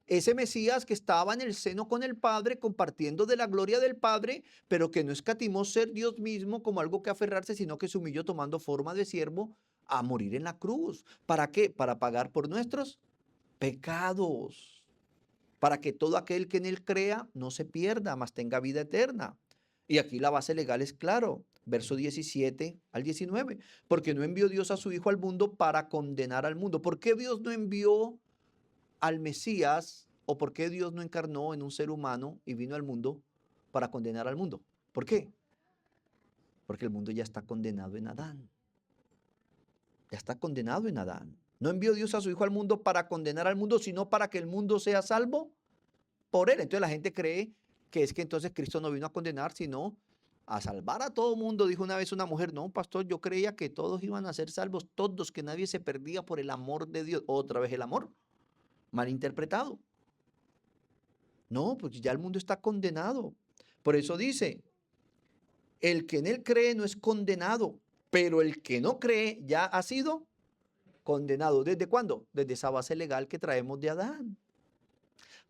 Ese Mesías que estaba en el seno con el Padre, compartiendo de la gloria del Padre, pero que no escatimó ser Dios mismo como algo que aferrarse, sino que se humilló tomando forma de siervo a morir en la cruz. ¿Para qué? Para pagar por nuestros pecados. Para que todo aquel que en Él crea no se pierda, mas tenga vida eterna. Y aquí la base legal es claro, verso 17 al 19, porque no envió Dios a su Hijo al mundo para condenar al mundo. ¿Por qué Dios no envió al Mesías o por qué Dios no encarnó en un ser humano y vino al mundo para condenar al mundo? ¿Por qué? Porque el mundo ya está condenado en Adán. Ya está condenado en Adán. No envió Dios a su Hijo al mundo para condenar al mundo, sino para que el mundo sea salvo por él. Entonces la gente cree que es que entonces Cristo no vino a condenar, sino a salvar a todo mundo. Dijo una vez una mujer, no, pastor, yo creía que todos iban a ser salvos, todos, que nadie se perdía por el amor de Dios. Otra vez el amor, mal interpretado. No, pues ya el mundo está condenado. Por eso dice, el que en él cree no es condenado, pero el que no cree ya ha sido condenado. ¿Desde cuándo? Desde esa base legal que traemos de Adán.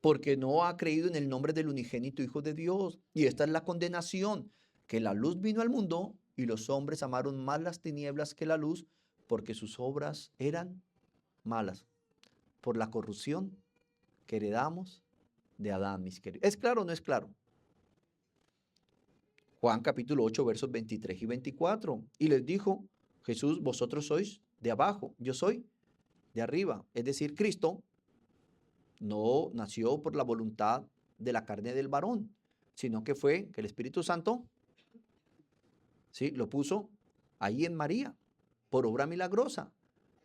Porque no ha creído en el nombre del unigénito Hijo de Dios. Y esta es la condenación, que la luz vino al mundo y los hombres amaron más las tinieblas que la luz, porque sus obras eran malas, por la corrupción que heredamos de Adán, mis queridos. ¿Es claro o no es claro? Juan capítulo 8, versos 23 y 24. Y les dijo Jesús, vosotros sois de abajo, yo soy de arriba. Es decir, Cristo no nació por la voluntad de la carne del varón, sino que fue que el Espíritu Santo, ¿sí?, lo puso ahí en María, por obra milagrosa.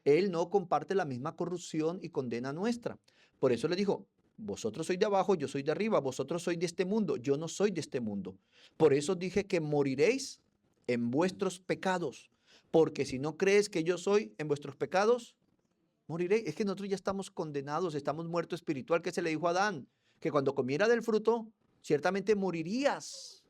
Él no comparte la misma corrupción y condena nuestra. Por eso le dijo, vosotros sois de abajo, yo soy de arriba, vosotros sois de este mundo, yo no soy de este mundo. Por eso dije que moriréis en vuestros pecados, porque si no crees que yo soy en vuestros pecados, moriréis. Es que nosotros ya estamos condenados, estamos muertos espiritual, que se le dijo a Adán, que cuando comiera del fruto, ciertamente morirías.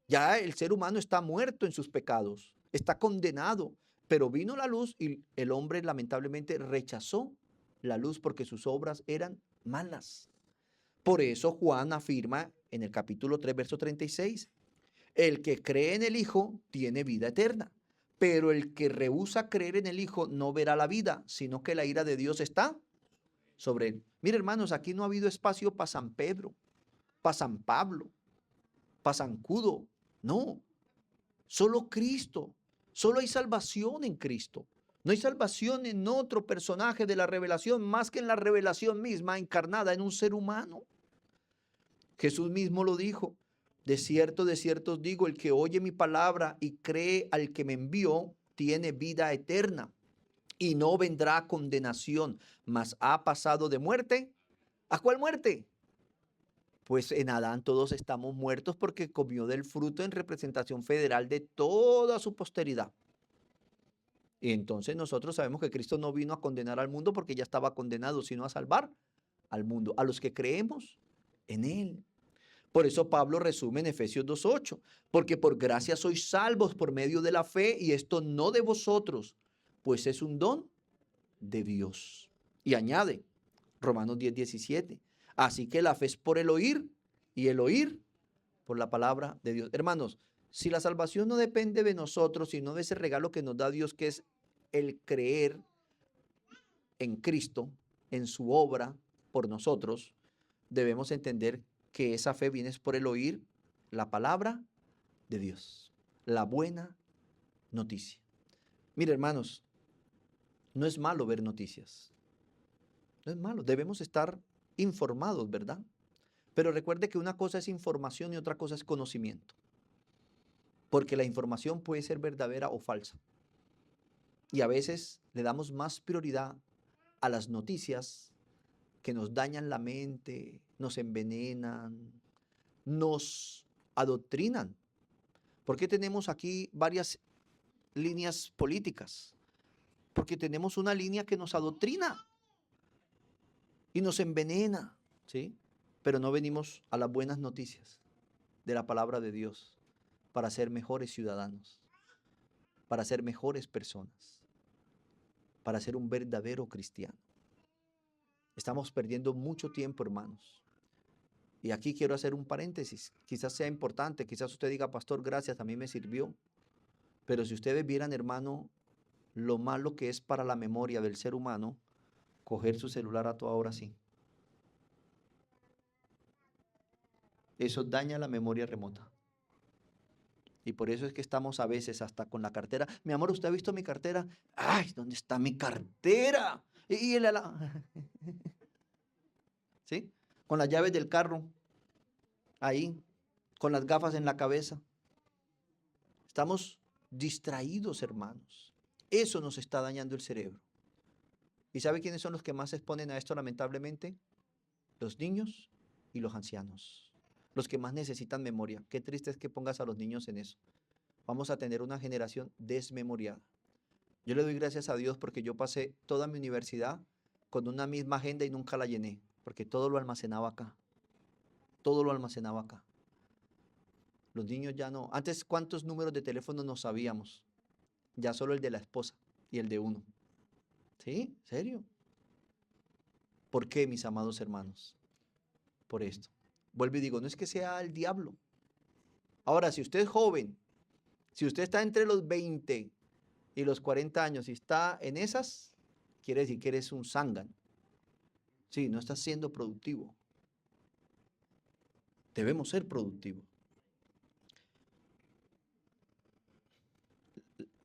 Ya el ser humano está muerto en sus pecados, está condenado, pero vino la luz y el hombre lamentablemente rechazó la luz porque sus obras eran malas. Por eso Juan afirma en el capítulo 3, verso 36, el que cree en el Hijo tiene vida eterna, pero el que rehúsa creer en el Hijo no verá la vida, sino que la ira de Dios está sobre él. Mire, hermanos, aquí no ha habido espacio para San Pedro, para San Pablo, para San Cudo, no, solo Cristo, solo hay salvación en Cristo. No hay salvación en otro personaje de la revelación más que en la revelación misma encarnada en un ser humano. Jesús mismo lo dijo, de cierto os digo, el que oye mi palabra y cree al que me envió, tiene vida eterna y no vendrá condenación, mas ha pasado de muerte. ¿A cuál muerte? Pues en Adán todos estamos muertos porque comió del fruto en representación federal de toda su posteridad. Y entonces nosotros sabemos que Cristo no vino a condenar al mundo porque ya estaba condenado, sino a salvar al mundo, a los que creemos en Él. Por eso Pablo resume en Efesios 2:8, porque por gracia sois salvos por medio de la fe, y esto no de vosotros, pues es un don de Dios. Y añade, Romanos 10:17, así que la fe es por el oír, y el oír por la palabra de Dios. Hermanos, si la salvación no depende de nosotros, sino de ese regalo que nos da Dios, que es el creer en Cristo, en su obra por nosotros, debemos entender que esa fe viene por el oír la palabra de Dios, la buena noticia. Mire, hermanos, no es malo ver noticias, no es malo, debemos estar informados, ¿verdad? Pero recuerde que una cosa es información y otra cosa es conocimiento, porque la información puede ser verdadera o falsa. Y a veces le damos más prioridad a las noticias que nos dañan la mente, nos envenenan, nos adoctrinan. ¿Por qué tenemos aquí varias líneas políticas? Porque tenemos una línea que nos adoctrina y nos envenena, ¿sí? Pero no venimos a las buenas noticias de la palabra de Dios para ser mejores ciudadanos, para ser mejores personas, para ser un verdadero cristiano. Estamos perdiendo mucho tiempo, hermanos. Y aquí quiero hacer un paréntesis. Quizás sea importante, quizás usted diga, pastor, gracias, a mí me sirvió. Pero si ustedes vieran, hermano, lo malo que es para la memoria del ser humano, coger su celular a toda hora así. Eso daña la memoria remota. Y por eso es que estamos a veces hasta con la cartera. Mi amor, ¿usted ha visto mi cartera? ¡Ay! ¿Dónde está mi cartera? Y el ¿sí? Con las llaves del carro, ahí, con las gafas en la cabeza. Estamos distraídos, hermanos. Eso nos está dañando el cerebro. ¿Y sabe quiénes son los que más se exponen a esto, lamentablemente? Los niños y los ancianos. Los que más necesitan memoria. Qué triste es que pongas a los niños en eso. Vamos a tener una generación desmemoriada. Yo le doy gracias a Dios porque yo pasé toda mi universidad con una misma agenda y nunca la llené, porque todo lo almacenaba acá. Todo lo almacenaba acá. Los niños ya no. Antes, ¿cuántos números de teléfono nos sabíamos? Ya solo el de la esposa y el de uno. ¿Sí? ¿Serio? ¿Por qué, mis amados hermanos? Por esto. Vuelvo y digo, no es que sea el diablo. Ahora, si usted es joven, si usted está entre los 20 y los 40 años y está en esas, quiere decir que eres un zángano. Sí, no estás siendo productivo. Debemos ser productivos.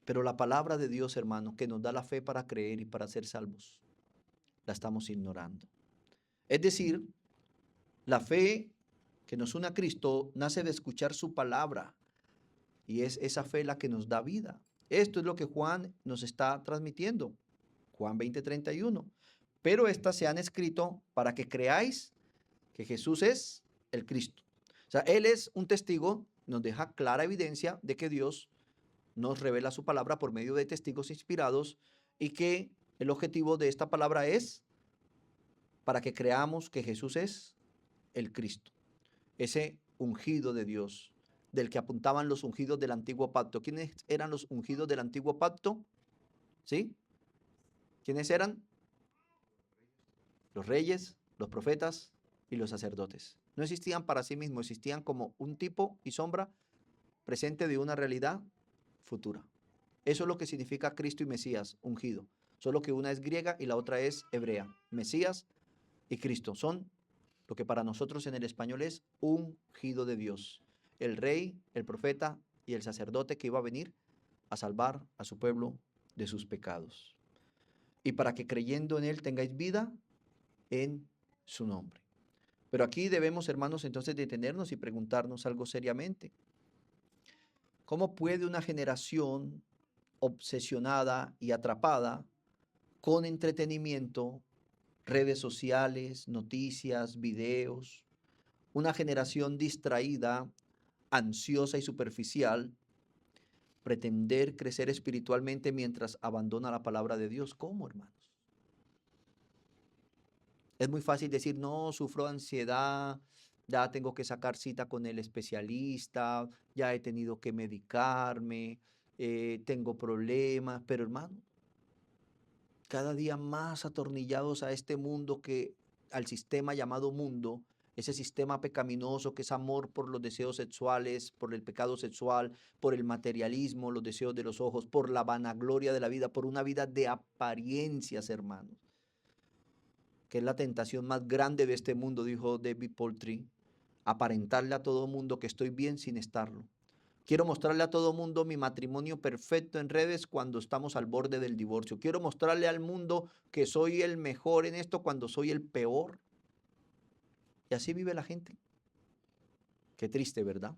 Pero la palabra de Dios, hermano, que nos da la fe para creer y para ser salvos, la estamos ignorando. Es decir, la fe que nos une a Cristo nace de escuchar su palabra y es esa fe la que nos da vida. Esto es lo que Juan nos está transmitiendo. Juan 20:31. Pero estas se han escrito para que creáis que Jesús es el Cristo. O sea, Él es un testigo, nos deja clara evidencia de que Dios nos revela su palabra por medio de testigos inspirados y que el objetivo de esta palabra es para que creamos que Jesús es el Cristo, ese ungido de Dios, del que apuntaban los ungidos del antiguo pacto. ¿Quiénes eran los ungidos del antiguo pacto? ¿Sí? ¿Quiénes eran? Los reyes, los profetas y los sacerdotes. No existían para sí mismos, existían como un tipo y sombra presente de una realidad futura. Eso es lo que significa Cristo y Mesías, ungido. Solo que una es griega y la otra es hebrea. Mesías y Cristo son lo que para nosotros en el español es ungido de Dios. El rey, el profeta y el sacerdote que iba a venir a salvar a su pueblo de sus pecados. Y para que creyendo en él tengáis vida en su nombre. Pero aquí debemos, hermanos, entonces detenernos y preguntarnos algo seriamente. ¿Cómo puede una generación obsesionada y atrapada con entretenimiento, redes sociales, noticias, videos, una generación distraída, ansiosa y superficial, pretender crecer espiritualmente mientras abandona la palabra de Dios? ¿Cómo, hermanos? Es muy fácil decir, no, sufro ansiedad, ya tengo que sacar cita con el especialista, ya he tenido que medicarme, tengo problemas, pero hermano, cada día más atornillados a este mundo al sistema llamado mundo, ese sistema pecaminoso que es amor por los deseos sexuales, por el pecado sexual, por el materialismo, los deseos de los ojos, por la vanagloria de la vida, por una vida de apariencias, hermanos, que es la tentación más grande de este mundo, dijo David Poultry, aparentarle a todo mundo que estoy bien sin estarlo. Quiero mostrarle a todo mundo mi matrimonio perfecto en redes cuando estamos al borde del divorcio. Quiero mostrarle al mundo que soy el mejor en esto cuando soy el peor. Y así vive la gente. Qué triste, ¿verdad?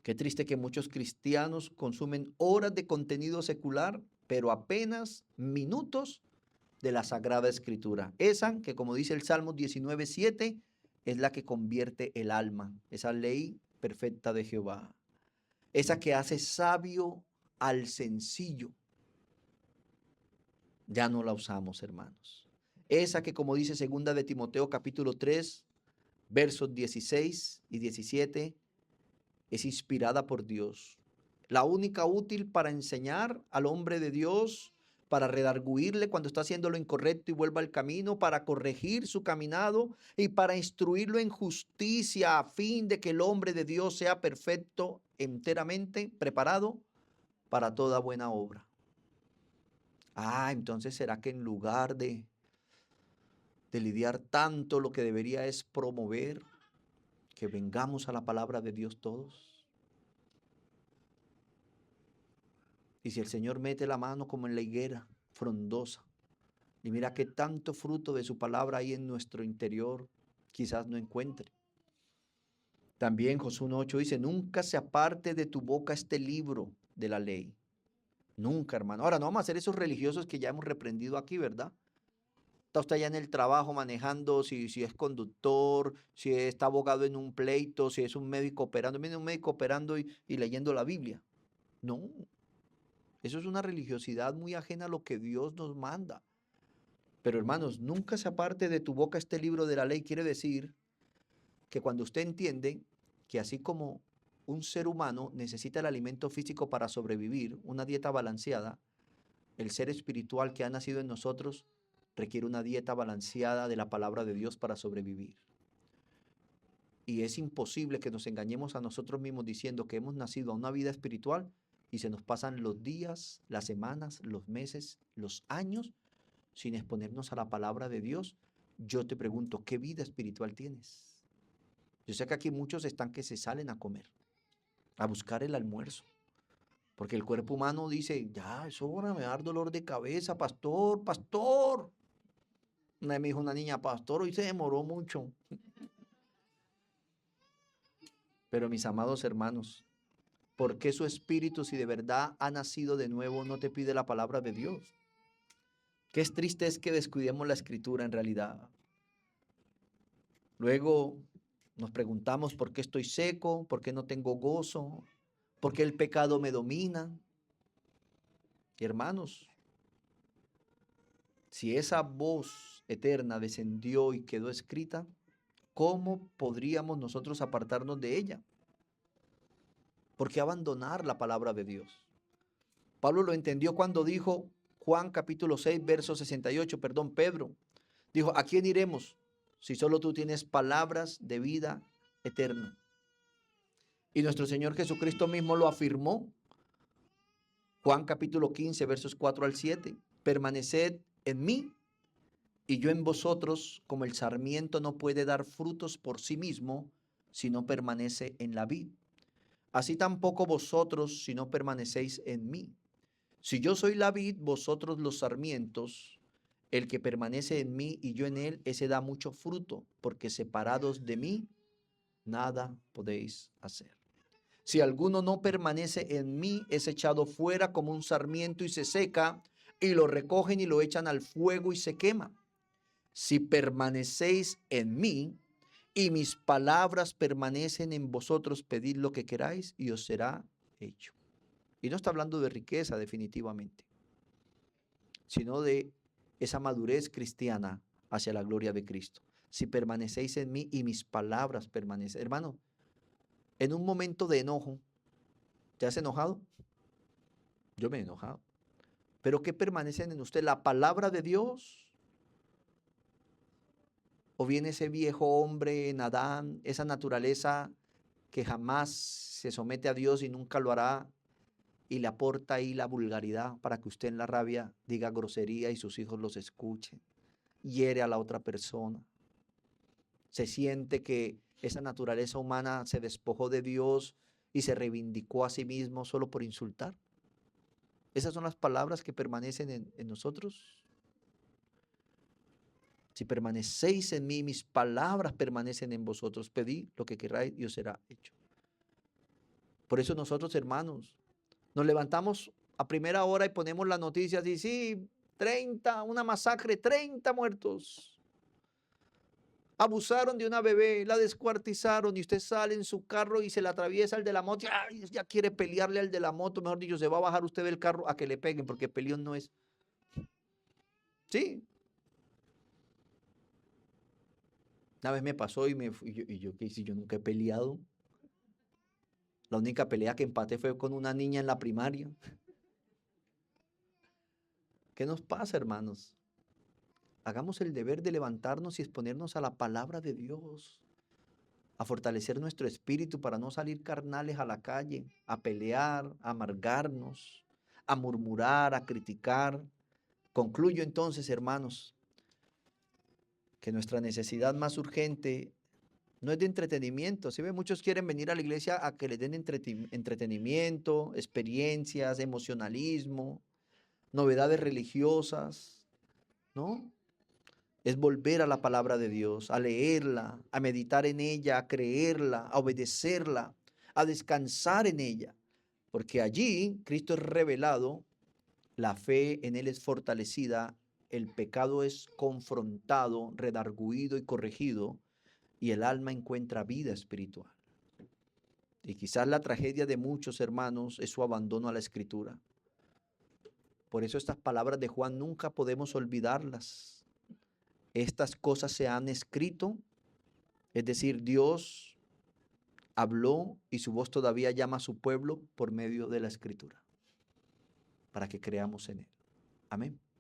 Qué triste que muchos cristianos consumen horas de contenido secular, pero apenas minutos de la Sagrada Escritura. Esa que, como dice el Salmo 19:7, es la que convierte el alma, esa ley perfecta de Jehová. Esa que hace sabio al sencillo. Ya no la usamos, hermanos. Esa que, como dice 2 de Timoteo capítulo 3, versos 16 y 17, es inspirada por Dios. La única útil para enseñar al hombre de Dios, para redarguirle cuando está haciendo lo incorrecto y vuelva al camino, para corregir su caminado y para instruirlo en justicia a fin de que el hombre de Dios sea perfecto, enteramente preparado para toda buena obra. Entonces ¿será que en lugar de lidiar tanto, lo que debería es promover que vengamos a la palabra de Dios todos? Y si el Señor mete la mano como en la higuera frondosa y mira que tanto fruto de su palabra hay en nuestro interior, quizás no encuentre. También Josué 1:8 dice, nunca se aparte de tu boca este libro de la ley. Nunca, hermano. Ahora, no vamos a hacer esos religiosos que ya hemos reprendido aquí, ¿verdad? Está usted allá en el trabajo manejando, si es conductor, si está abogado en un pleito, si es un médico operando. Viene un médico operando y leyendo la Biblia. No, eso es una religiosidad muy ajena a lo que Dios nos manda. Pero hermanos, nunca se aparte de tu boca este libro de la ley. Quiere decir que cuando usted entiende que así como un ser humano necesita el alimento físico para sobrevivir, una dieta balanceada, el ser espiritual que ha nacido en nosotros requiere una dieta balanceada de la palabra de Dios para sobrevivir. Y es imposible que nos engañemos a nosotros mismos diciendo que hemos nacido a una vida espiritual y se nos pasan los días, las semanas, los meses, los años sin exponernos a la palabra de Dios. Yo te pregunto, ¿qué vida espiritual tienes? Yo sé que aquí muchos están que se salen a comer, a buscar el almuerzo, Porque el cuerpo humano dice, ya, es hora, me va a dar dolor de cabeza, pastor, pastor. Una vez me dijo una niña, pastor, hoy se demoró mucho. Pero mis amados hermanos, ¿por qué su espíritu, si de verdad ha nacido de nuevo, no te pide la palabra de Dios? Qué es triste es que descuidemos la escritura en realidad. Luego nos preguntamos por qué estoy seco, por qué no tengo gozo, por qué el pecado me domina. Y hermanos, si esa voz eterna descendió y quedó escrita, ¿cómo podríamos nosotros apartarnos de ella? ¿Por qué abandonar la palabra de Dios? Pablo lo entendió cuando dijo, Juan capítulo 6, verso 68, perdón, Pedro, dijo, ¿a quién iremos si solo tú tienes palabras de vida eterna? Y nuestro Señor Jesucristo mismo lo afirmó. Juan capítulo 15, versos 4 al 7. Permaneced en mí y yo en vosotros, como el sarmiento no puede dar frutos por sí mismo si no permanece en la vid. Así tampoco vosotros si no permanecéis en mí. Si yo soy la vid, vosotros los sarmientos, el que permanece en mí y yo en él, ese da mucho fruto, porque separados de mí, nada podéis hacer. Si alguno no permanece en mí, es echado fuera como un sarmiento y se seca, y lo recogen y lo echan al fuego y se quema. Si permanecéis en mí y mis palabras permanecen en vosotros, pedid lo que queráis y os será hecho. Y no está hablando de riqueza definitivamente, sino de esa madurez cristiana hacia la gloria de Cristo. Si permanecéis en mí y mis palabras permanecen. Hermano, en un momento de enojo, ¿te has enojado? Yo me he enojado. ¿Pero qué permanecen en usted? ¿La palabra de Dios? ¿O viene ese viejo hombre en Adán, esa naturaleza que jamás se somete a Dios y nunca lo hará, y le aporta ahí la vulgaridad para que usted en la rabia diga grosería y sus hijos los escuchen? Hiere a la otra persona. Se siente que esa naturaleza humana se despojó de Dios y se reivindicó a sí mismo solo por insultar. Esas son las palabras que permanecen en nosotros. Si permanecéis en mí, mis palabras permanecen en vosotros. Pedid lo que queráis y os será hecho. Por eso nosotros, hermanos, nos levantamos a primera hora y ponemos las noticias y sí, 30, una masacre, 30 muertos. Abusaron de una bebé, la descuartizaron y usted sale en su carro y se le atraviesa el de la moto. ¡Ay! Ya quiere pelearle al de la moto, mejor dicho, se va a bajar usted del carro a que le peguen porque peleón no es. Sí. Una vez me pasó y yo ¿qué hice? Yo nunca he peleado. La única pelea que empaté fue con una niña en la primaria. ¿Qué nos pasa, hermanos? Hagamos el deber de levantarnos y exponernos a la palabra de Dios, a fortalecer nuestro espíritu para no salir carnales a la calle, a pelear, a amargarnos, a murmurar, a criticar. Concluyo entonces, hermanos, que nuestra necesidad más urgente no es de entretenimiento. Si ve, muchos quieren venir a la iglesia a que les den entretenimiento, experiencias, emocionalismo, novedades religiosas, ¿no? Es volver a la palabra de Dios, a leerla, a meditar en ella, a creerla, a obedecerla, a descansar en ella. Porque allí Cristo es revelado, la fe en Él es fortalecida, el pecado es confrontado, redarguido y corregido, y el alma encuentra vida espiritual. Y quizás la tragedia de muchos hermanos es su abandono a la Escritura. Por eso estas palabras de Juan nunca podemos olvidarlas. Estas cosas se han escrito, es decir, Dios habló y su voz todavía llama a su pueblo por medio de la Escritura, para que creamos en Él. Amén.